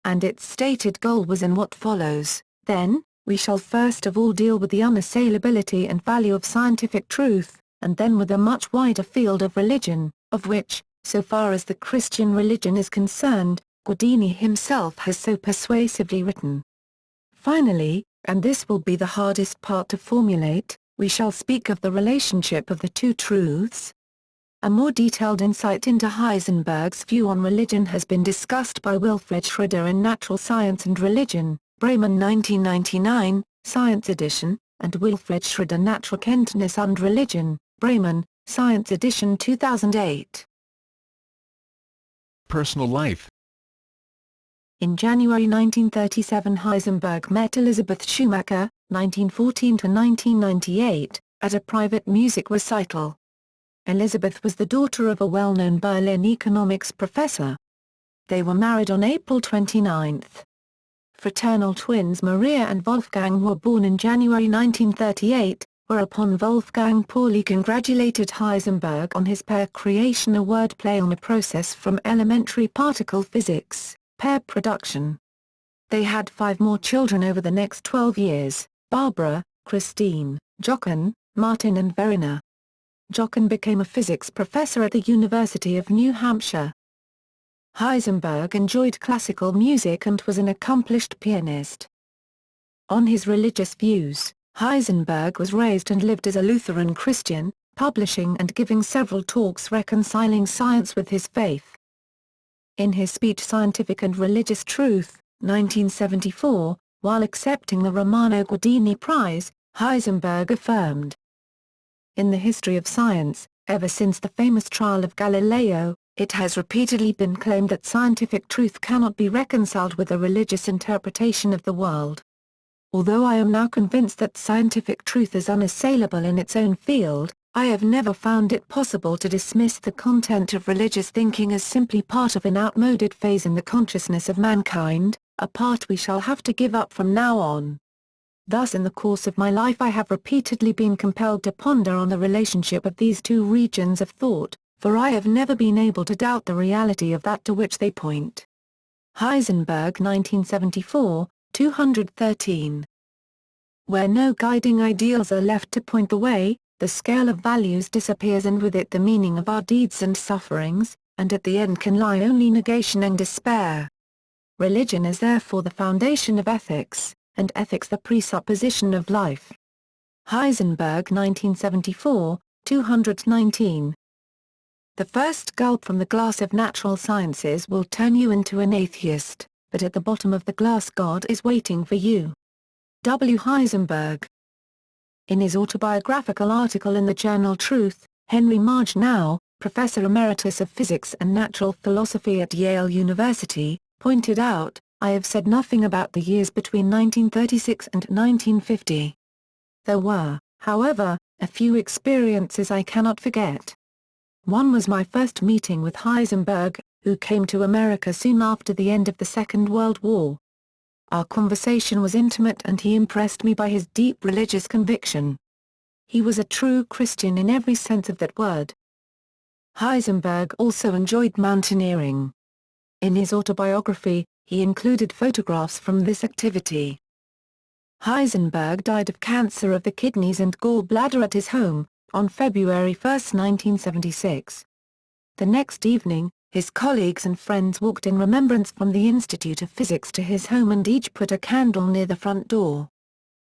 And its stated goal was in what follows: then, we shall first of all deal with the unassailability and value of scientific truth, and then with a much wider field of religion, of which, so far as the Christian religion is concerned, Guardini himself has so persuasively written. Finally, and this will be the hardest part to formulate, we shall speak of the relationship of the two truths. A more detailed insight into Heisenberg's view on religion has been discussed by Wilfried Schroeder in Natural Science and Religion, Bremen 1999, Science Edition, and Wilfried Schroeder Naturkenntnis und Religion, Bremen, Science Edition 2008. Personal life. In January 1937 Heisenberg met Elisabeth Schumacher, 1914–1998, at a private music recital. Elisabeth was the daughter of a well-known Berlin economics professor. They were married on April 29. Fraternal twins Maria and Wolfgang were born in January 1938, whereupon Wolfgang Pauli congratulated Heisenberg on his pair creation, a wordplay on a process from elementary particle physics, pair production. They had 5 more children over the next 12 years, Barbara, Christine, Jochen, Martin and Verena. Jochen became a physics professor at the University of New Hampshire. Heisenberg enjoyed classical music and was an accomplished pianist. On his religious views, Heisenberg was raised and lived as a Lutheran Christian, publishing and giving several talks reconciling science with his faith. In his speech Scientific and Religious Truth, 1974, while accepting the Romano Guardini Prize, Heisenberg affirmed, "In the history of science, ever since the famous trial of Galileo, it has repeatedly been claimed that scientific truth cannot be reconciled with a religious interpretation of the world. Although I am now convinced that scientific truth is unassailable in its own field, I have never found it possible to dismiss the content of religious thinking as simply part of an outmoded phase in the consciousness of mankind, a part we shall have to give up from now on. Thus in the course of my life I have repeatedly been compelled to ponder on the relationship of these two regions of thought, for I have never been able to doubt the reality of that to which they point." Heisenberg 1974, 213. Where no guiding ideals are left to point the way, the scale of values disappears and with it the meaning of our deeds and sufferings, and at the end can lie only negation and despair. Religion is therefore the foundation of ethics, and ethics the presupposition of life. Heisenberg 1974, 219. The first gulp from the glass of natural sciences will turn you into an atheist, but at the bottom of the glass God is waiting for you. W. Heisenberg. In his autobiographical article in the journal Truth, Henry Margenau, Professor Emeritus of Physics and Natural Philosophy at Yale University, pointed out, "I have said nothing about the years between 1936 and 1950. There were, however, a few experiences I cannot forget. One was my first meeting with Heisenberg, who came to America soon after the end of the Second World War. Our conversation was intimate and he impressed me by his deep religious conviction. He was a true Christian in every sense of that word." Heisenberg also enjoyed mountaineering. In his autobiography, he included photographs from this activity. Heisenberg died of cancer of the kidneys and gallbladder at his home, on February 1, 1976. The next evening, his colleagues and friends walked in remembrance from the Institute of Physics to his home and each put a candle near the front door.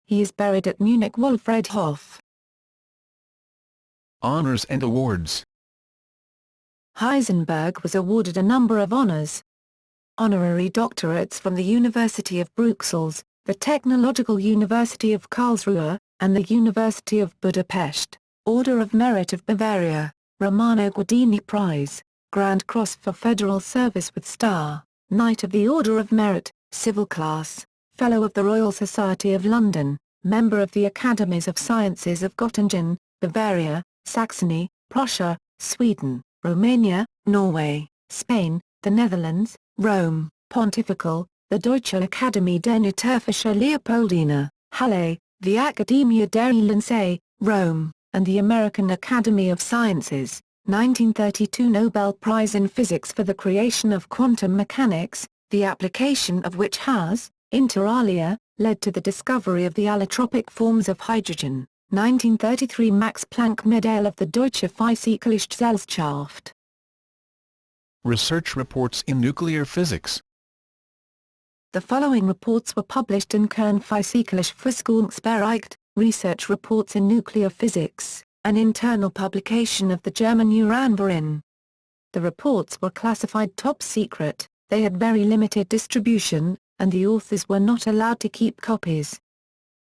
He is buried at Munich Waldfriedhof. Honors and awards. Heisenberg was awarded a number of honors. Honorary doctorates from the University of Bruxelles, the Technological University of Karlsruhe, and the University of Budapest, Order of Merit of Bavaria, Romano Guardini Prize, Grand Cross for Federal Service with Star, Knight of the Order of Merit, Civil Class, Fellow of the Royal Society of London, Member of the Academies of Sciences of Göttingen, Bavaria, Saxony, Prussia, Sweden, Romania, Norway, Spain, the Netherlands, Rome, Pontifical, the Deutsche Akademie der Naturfischer Leopoldina, Halle, the Accademia dei Lincei, Rome, and the American Academy of Sciences, 1932 Nobel Prize in Physics for the creation of quantum mechanics, the application of which has, inter alia, led to the discovery of the allotropic forms of hydrogen, 1933 Max Planck Medal of the Deutsche Physikalische Research reports in nuclear physics. The following reports were published in Kern Physikalische Forschungsbericht, Research Reports in Nuclear Physics, an internal publication of the German Uranverein. The reports were classified top secret, they had very limited distribution, and the authors were not allowed to keep copies.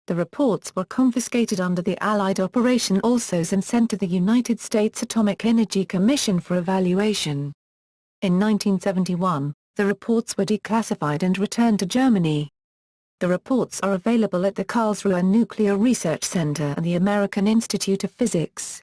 The reports were confiscated under the Allied Operation Alsos and sent to the United States Atomic Energy Commission for evaluation. In 1971, the reports were declassified and returned to Germany. The reports are available at the Karlsruhe Nuclear Research Center and the American Institute of Physics.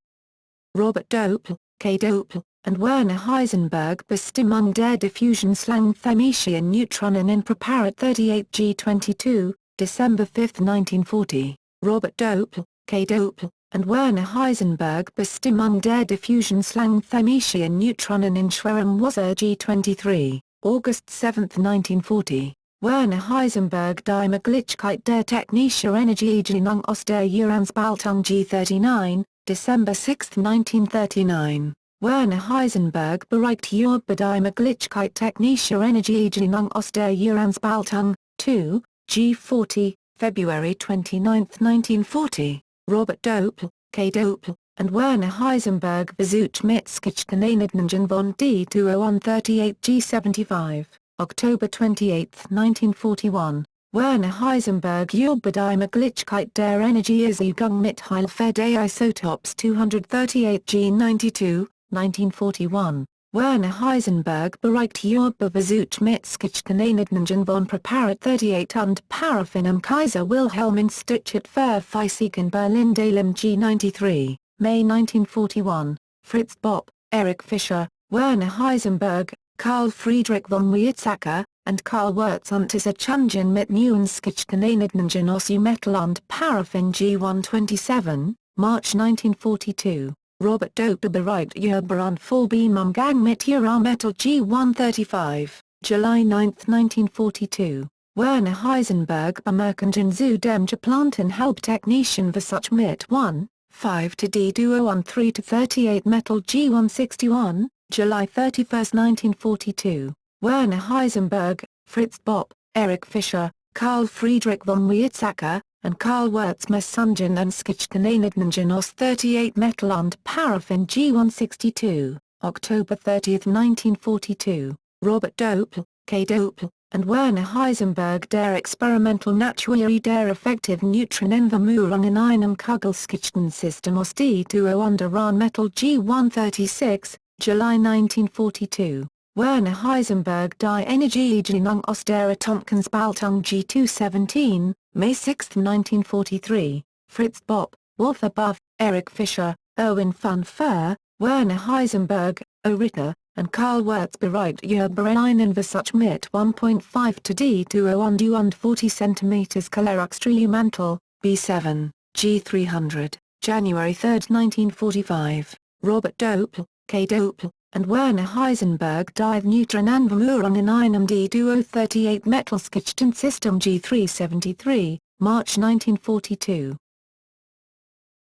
Robert Dopel, K. Dopel, and Werner Heisenberg Bestimmung der Diffusionslang chemischen Neutronen in Preparat 38G22, December 5, 1940. Robert Dopel, K. Dopel, and Werner Heisenberg Bestimmung der Diffusionslang chemischen Neutronen in Schweremoser G23, August 7, 1940. Werner Heisenberg Die Möglichkeit der technischer Energiegewinnung aus der Uranspaltung G39, December 6, 1939. Werner Heisenberg bereitet über die Möglichkeit technischer Energiegewinnung aus der Uranspaltung, 2, G40, February 29, 1940. Robert Dopel, K. Dopel, and Werner Heisenberg Versuch mit Skizkeneinigungen von D20138 G75, October 28, 1941. Werner Heisenberg über die Möglichkeit der Energieerzeugung mit Hilfe der Isotopes 238 G92, 1941. Werner Heisenberg bereitet über Versuch mit Skizkeneinigungen von Preparat 38 und Paraffin am Kaiser Wilhelm Institut für Physik in Berlin Dahlem G93, May 1941. Fritz Bopp, Erich Fischer, Werner Heisenberg, Carl Friedrich von Weizsäcker, and Karl Wirtz unter Erchungen mit neuen Skizkeneinigungen aus Metal und Paraffin G127, March 1942. Robert Dopel bereitet über und Vollbeam-Umgang mit Metal G135, July 9, 1942. Werner Heisenberg Bemerkungen zu dem geplanten Halbtechnischen Versuch mit 1,5 to D213 to 38 Metal G161, July 31, 1942. Werner Heisenberg, Fritz Bopp, Erich Fischer, Carl Friedrich von Weizsäcker, and Karl Wirtz Messungen und Skizkeneinigungen aus 38 Metal und Paraffin G162, October 30, 1942, Robert Dopel, K. Dopel, and Werner Heisenberg der experimental Natur der effektiven Neutronenvermutung in einem Kugelschichtensystem aus die Duo under Metal G136, July 1942. Werner Heisenberg die Energiegewinnung aus der Atomkernspaltung G217, May 6, 1943, Fritz Bopp, Walther Buff, Erich Fischer, Erwin van Feur, Werner Heisenberg, O. Ritter, and Karl Wirtz bereitet Bereinen Versuch mit 1.5 to D2 und 40 cm Kalorextrelemental, B7, G300, January 3, 1945, Robert Dopel, K. Dopel, and Werner Heisenberg die Neutronenvermutung in einem D238 Metalschichtensystem G373, March 1942.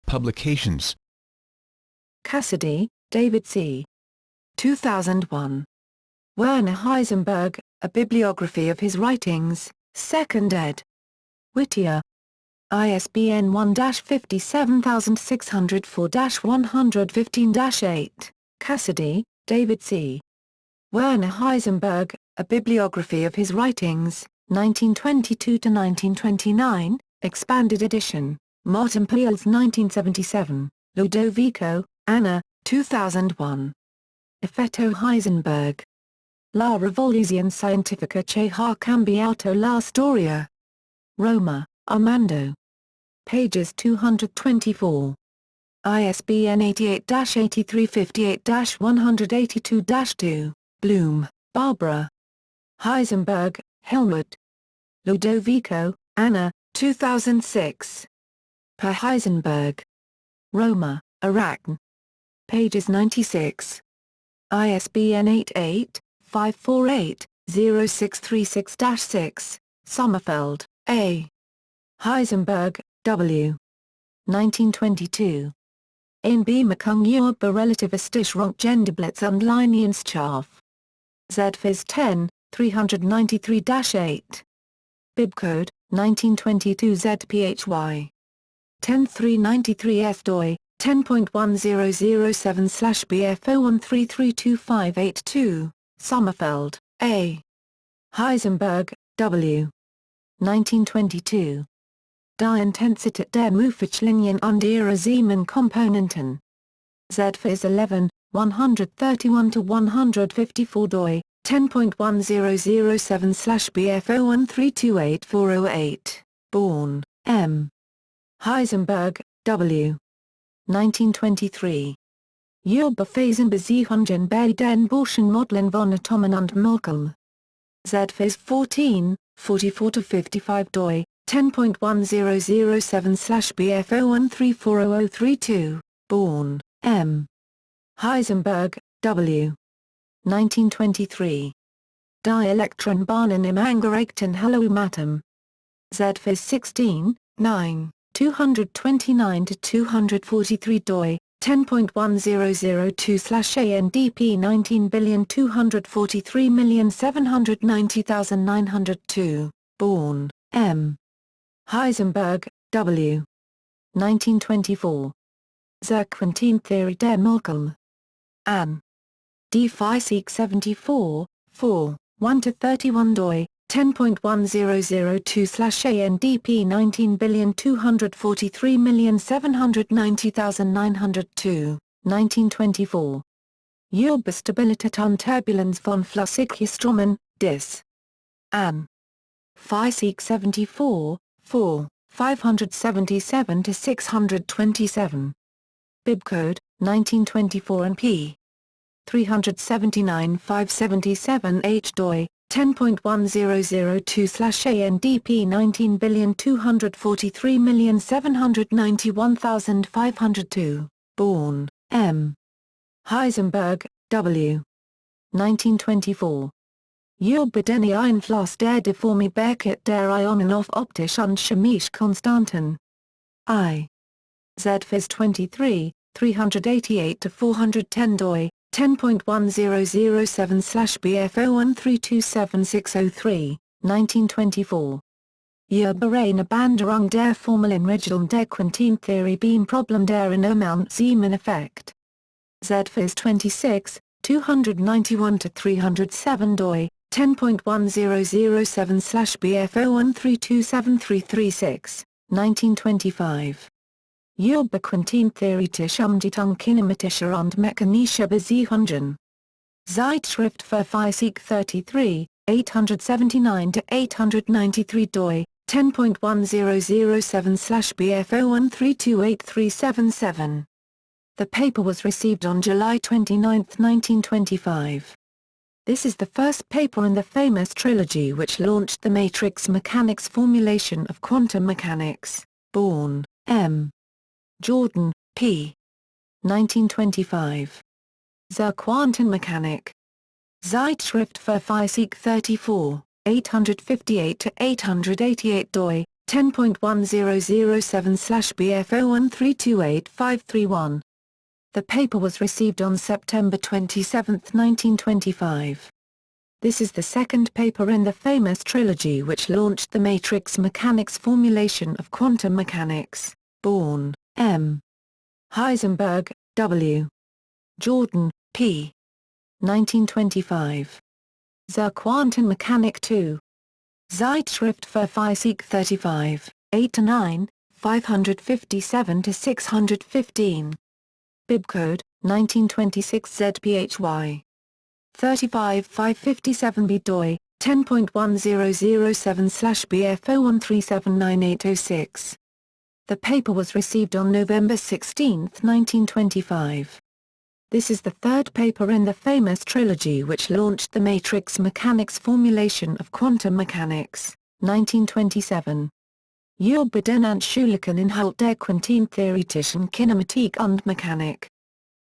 Publications. Cassidy, David C. 2001. Werner Heisenberg, A Bibliography of His Writings, 2nd ed. Whittier. ISBN 1-57604-115-8, Cassidy, David C. Werner Heisenberg, A Bibliography of His Writings, 1922-1929, expanded edition, Martin-Peels 1977, Ludovico, Anna, 2001. Effetto Heisenberg. La Rivoluzione Scientifica che ha cambiato la storia. Roma, Armando. Pages 224. ISBN 88-8358-182-2, Bloom, Barbara. Heisenberg, Helmut. Ludovico, Anna, 2006. Per Heisenberg. Roma, Arachne. Pages 96. ISBN 88-548-0636-6, Sommerfeld, A. Heisenberg, W. 1922. In Bemerkung über relativistische Genderblitz und Linienschaft. ZPhys 10, 393-8. Bibcode, 1922 ZPHY. 10393 doi, 10.1007/BF01332582, Sommerfeld, A. Heisenberg, W. 1922. Die Intensität der Muffachlinien und ihre Zeeman-Komponenten. ZPhys 11, 131-154 doi, 10.1007/BF01328408, Born, M. Heisenberg, W. 1923. Über Phasenbeziehungen bei den Borschen-Modellen von Atomen und Molekülen. ZPhys 14, 44-55 doi, 10.1007/BF01340032, Born, M. Heisenberg, W. 1923. Die Elektronenbahnen im angeregten Haloatom. ZPhys 16, 9. 229-243 doi, 10.1002/ANDP 19,243,790,902, Born, M. Heisenberg, W. 1924. Zur Quantentheorie der Moleküle. Ann. D. Physik 74, 4, 1-31 doi, 10.1002/ANDP 19,243,790,902, 1924. Über Stabilität und Turbulenz von Flüssigkeitsströmen, Dis. Ann. Physik 74, 4, 577-627. Bibcode, 1924 and p. 379-577 doi, 10.1002/ANDP 19,243,791,502, Born, M. Heisenberg, W. 1924. Über den Einfluss der Deformibkeit der Ionen auf optische und chemische Konstanten. I. ZPhys 23, 388-410 doi, 10.1007/BF01327603, 1924. Über eine Banderung der Formeln der Quantentheorie beim Problem der Mount-Zeeman-Effekt. ZPhys 26, 291-307 doi, 10.1007/BF013273336, 1925. Über Quantentheoretische Umgebung kinematischer und mechanischer Beziehungen. Zeitschrift für Physik 33, 879-893 doi, 10.1007/BF013283777. The paper was received on July 29, 1925. This is the first paper in the famous trilogy which launched the matrix mechanics formulation of quantum mechanics, Born, M. Jordan, P. 1925. Zur Quantenmechanik. Zeitschrift für Physik 34, 858-888 doi, 10.1007/BF013285331. The paper was received on September 27, 1925. This is the second paper in the famous trilogy which launched the matrix mechanics formulation of quantum mechanics, Born, M. Heisenberg, W. Jordan, P. 1925. Zur Quantenmechanik 2. Zeitschrift für Physik 35, 8-9, 557-615. Bibcode, 1926 ZPHY. 35557B doi, 10.1007/BF013798806. The paper was received on November 16, 1925. This is the third paper in the famous trilogy which launched the matrix mechanics formulation of quantum mechanics, 1927. Über den Anschaulichen Inhalt der Quantentheoretischen Kinematik und Mechanik.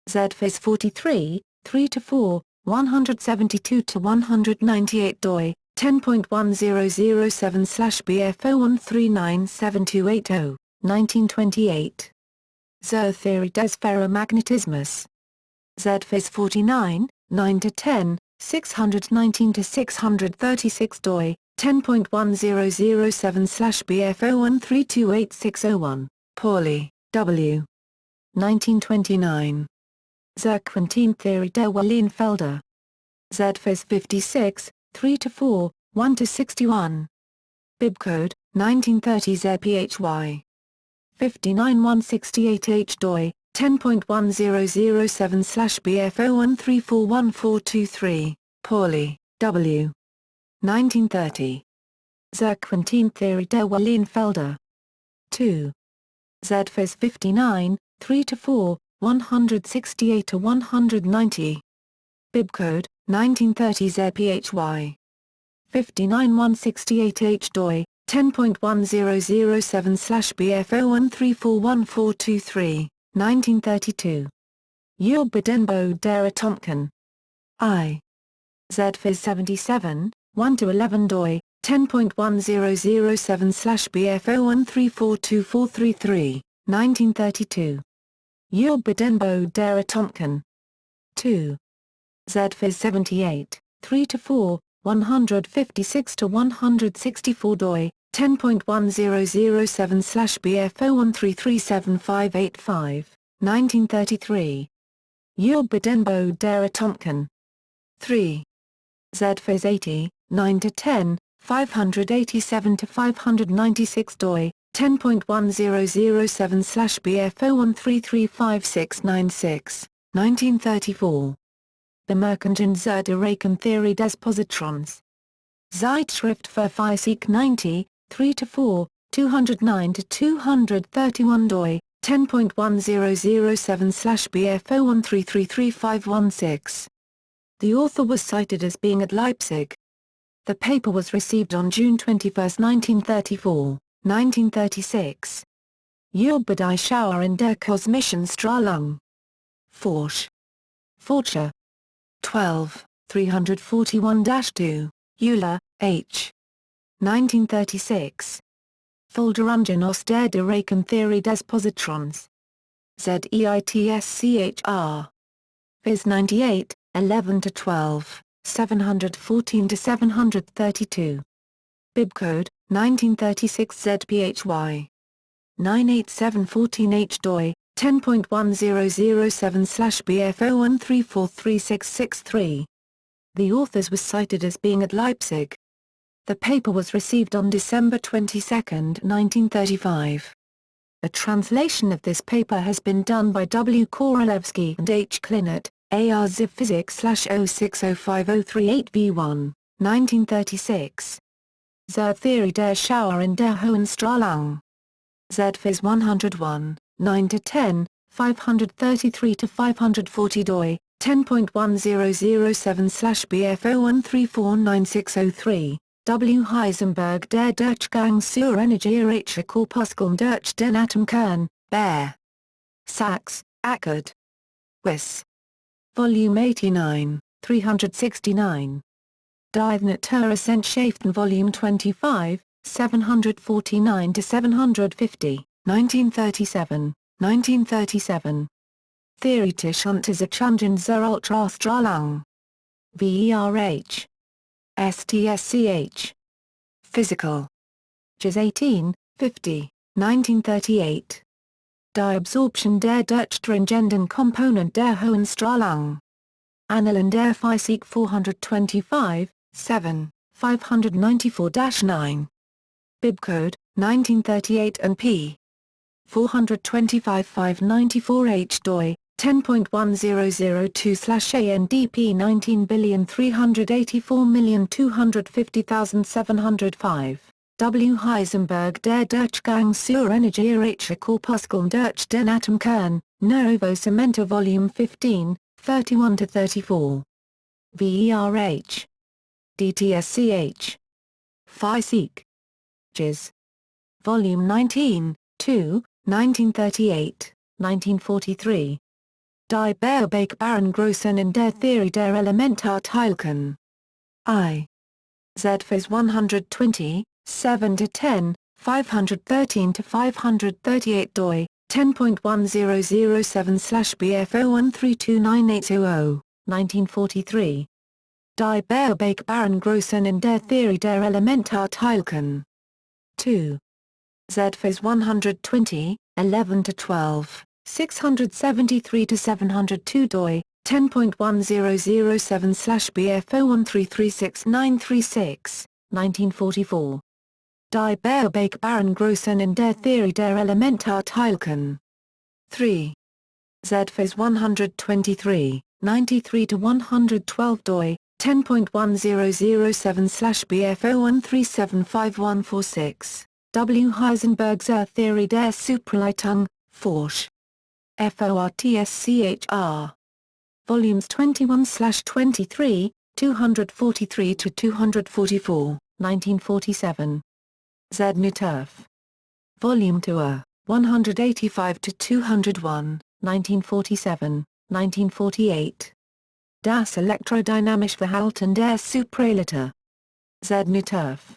ZPhys 43, 3-4, 172-198 doi, 10.1007/BF013972880, 1928. Zur Theorie des Ferromagnetismus. ZPhys 49, 9-10, 619-636 doi, 10.1007/BF013286001, Pauli, W. 1929. Zur Quantentheorie der Wellenfelder. ZPhys 56, 3-4, 1-61. Bibcode, 1930 ZPHY. 59168H doi, 10.1007/BF013414223, Pauli, W. 1930. Zur Quantentheorie der Wellenfelder. 2. ZPhys 59, 3-4, 168-190. Bibcode, 1930 ZPHY. 59168H doi, 10.1007/BF013414223, 1932. Über den Bau der Atomkerne. I. ZPhys 77, 1-11 doi, 10.1007/BF013424333, 1932. Über den Bau der Atomkerne. 2. ZPhys 78, 3-4, 156-164 doi, 10.1007/BF013375585, 1933. Über den Bau der Atomkerne. 3. ZPhys 80, 9-10, 587-596 doi, 10.1007/BF013356696, 1934. Bemerkungen zur Dirac-Theorie des Positrons. Zeitschrift für Physik 90, 3-4, 209-231 doi, 10.1007/BF013333516. The author was cited as being at Leipzig. The paper was received on June 21, 1934, 1936. Über die Schauer in der kosmischen Strahlung. Forsch. Forscher. 12, 341-2, Euler, H. 1936. Folderungen aus der Dirac-Theorie des Positrons. ZEITSCHR. Phys 98, 11-12, 714-732. Bibcode, 1936 ZPHY. 98714H doi, 10.1007/BF01343663. The authors was cited as being at Leipzig. The paper was received on December 22, 1935. A translation of this paper has been done by W. Korolevsky and H. Klinert, A.R. Ziv Physik/0605038V1, 1936. Zur Theorie der Schauer in der Hohenstrahlung. Z-Phys 101, 9-10, 533-540 doi, 10.1007/BF01349603. W. Heisenberg der Durchgang zur Energiereiche Korpuskeln durch den Atomkern, Bayer. Sachs, Ackard. Wyss. Volume 89, 369. Die Naturwissenschaften Volume 25, 749-750, 1937, 1937. Theoretische Untersuchungen zur Ultrastrahlung. Verh. STSCH. Physical. JAS 18, 50, 1938. Die Absorption der durchdringenden Komponent der Hohenstrahlung. Annalen der Physik 425, 7, 594-9. Bibcode, 1938 and p. 425-594H doi, 10.1002/ANDP 19,384,250,705. W. Heisenberg der Durchgang zur Energiereiche Korpuskeln durch den Atomkern, Nuovo Cemento Volume 15, 31-34. Verh. DTSCH. Physik. JAS. Volume 19, 2, 1938, 1943. Die Beobachtbaren in der Theorie der Elementarteilchen. I. Z-Phys 120, 7-10, 513-538 doi, 10.1007/BF01329800, 1943. Die Beobachtbaren in der Theorie der Elementarteilchen. 2. Z-Phys 120, 11-12. 673-702 doi, 10.1007/BF01336936, 1944. Die Beobachtbaren in der Theorie der Elementarteilchen. 3. Z-Phys 123, 93-112 doi, 10.1007/BF01375146, W. Heisenberg zur Theorie der Supraleitung, Forsch. FORTSCHR. Volumes 21/23, 243-244, 1947. Z-Nuturf. Volume 2, 185-201, 1947, 1948. Das elektrodynamische Verhalten der Supraleitung. Z-Nuturf.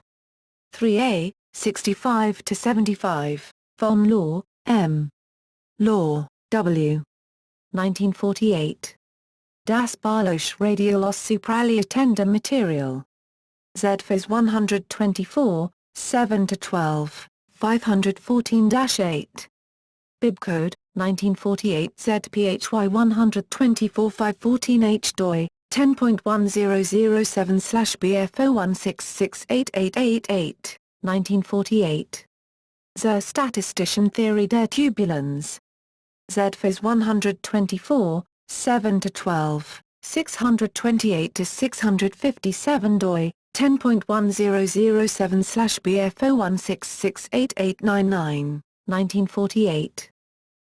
3a, 65-75, von Law, M. Law, W. 1948. Das Bauliche Radial aus supraleitender Material. Z-Phys 124, 7-12, 514-8. Bibcode, 1948 ZPHY 124-514H doi, 10.1007/BF01668888, 1948. Zur statistischen Theorie der Turbulence. Z-Phys 124, 7-12, 628-657 doi, 10.1007/BF01668899, 1948.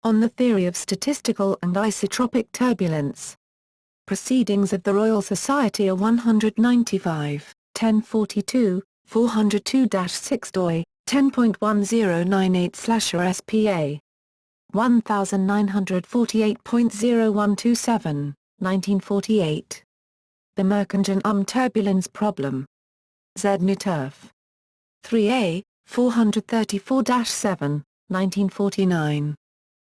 On the Theory of Statistical and Isotropic Turbulence. Proceedings of the Royal Society are 195, 1042, 402-6 doi, 10.1098/RSPA. 1948.0127, 1948. The Merkengen turbulence problem. Z-Nuturf. 3a, 434-7, 1949.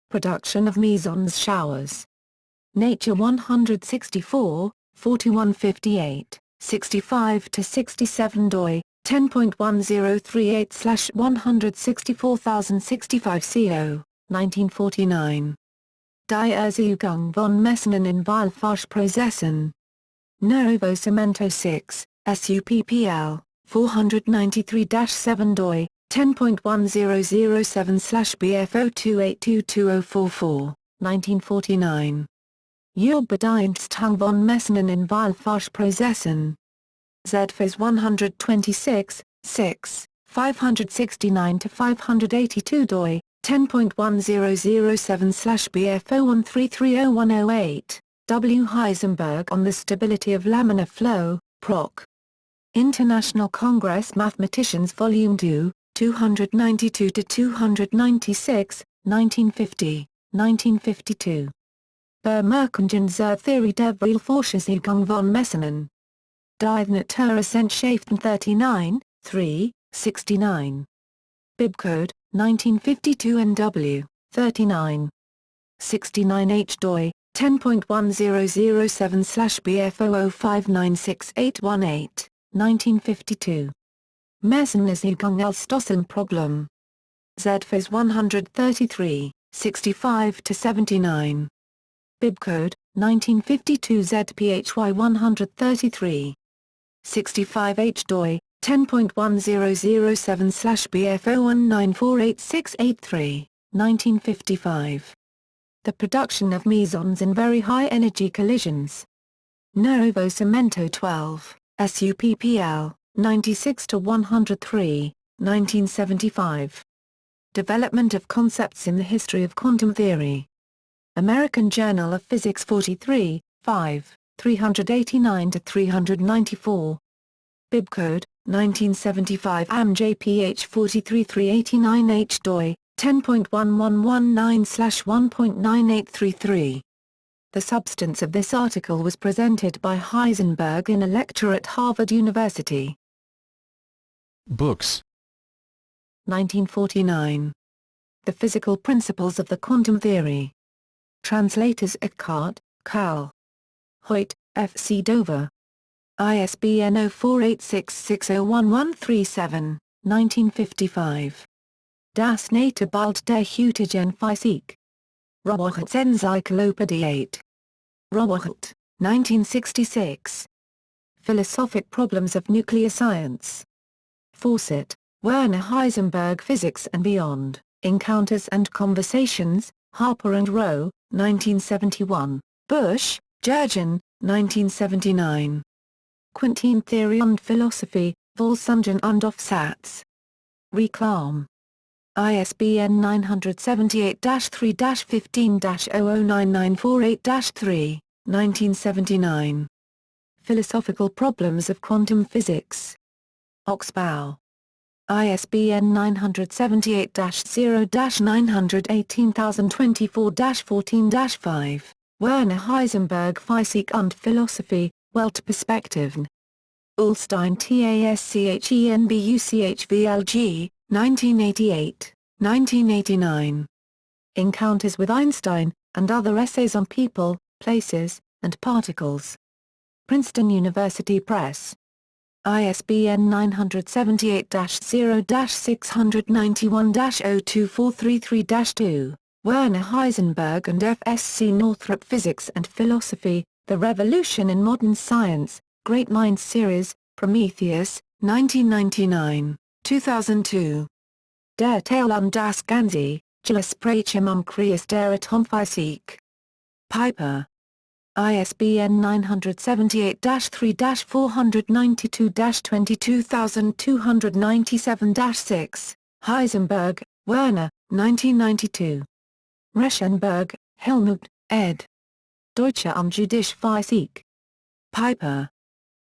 Production of mesons showers. Nature 164, 4158, 65-67 doi, 10.1038/164065 CO. 1949. Die Erzeugung von Messungen in Vielfachprozessen. Neurocemento 6, SUPPL, 493-7 doi, 10.1007/BF028222044, 1949. Überbedienstung von Messungen in Vielfachprozessen. ZPhys 126, 6, 569-582 doi, 10.1007/BF013301008, W. Heisenberg on the stability of laminar flow, Proc. International Congress Mathematicians Volume 2, 292-296, 1950, 1952. Bemerkungen zur Theorie der Vielfachversorgung von Messungen. Die Naturwissenschaften 39, 3, 69. Bibcode, 1952 NW, 39. 69H doi, 10.1007/BF005968818, 1952. Messenlesung als Stossen-Problem. ZPhys 133, 65-79. Bibcode, 1952 ZPHY 133. 65H doi, 10.1007/BF019486883, 1955. The production of mesons in very high-energy collisions. Neurocemento 12, SUPPL, 96-103, 1975. Development of concepts in the history of quantum theory. American Journal of Physics 43, 5, 389-394. Bibcode, 1975 AMJPH 43389H doi, 10.1119/1.9833. The substance of this article was presented by Heisenberg in a lecture at Harvard University. Books. 1949. The Physical Principles of the Quantum Theory. Translators Eckhart, Karl. Hoyt, F. C. Dover. ISBN 0486601137, 1955. Das Native Bild der heutigen Physik. Robots-Enzyklopädie 8. Robot, 1966. Philosophic Problems of Nuclear Science. Fawcett, Werner Heisenberg Physics and Beyond, Encounters and Conversations, Harper and Row, 1971, Busch, Jürgen, 1979. Quantum Theory und Philosophie, Volksungen und Aufsatz. Reklam. ISBN 978-3-15-009948-3, 1979. Philosophical Problems of Quantum Physics. Oxbow. ISBN 978-0-918024-14-5, Werner Heisenberg Physik und Philosophie, Weltperspektiven. Ullstein TASCHENBUCHVLG, 1988, 1989. Encounters with Einstein, and Other Essays on People, Places, and Particles. Princeton University Press. ISBN 978-0-691-02433-2, Werner Heisenberg and F.S.C. Northrop Physics and Philosophy, The Revolution in Modern Science, Great Minds Series, Prometheus, 1999, 2002. Der Teil und das Ganze, Gespräche Kreis der Atomphysik. Piper. ISBN 978-3-492-22297-6, Heisenberg, Werner, 1992. Reschenberg, Helmut, ed. Deutsche und Jüdische Physik. Piper.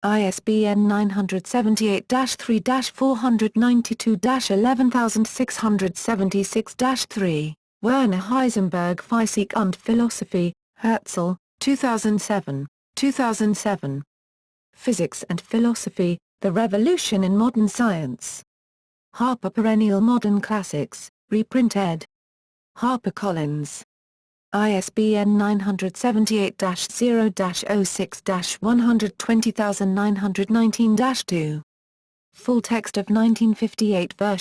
ISBN 978-3-492-11676-3, Werner Heisenberg Physik und Philosophie, Herzl, 2007, 2007. Physics and Philosophy, The Revolution in Modern Science. Harper Perennial Modern Classics, reprint ed. HarperCollins. ISBN 978-0-06-120919-2. Full text of 1958 version.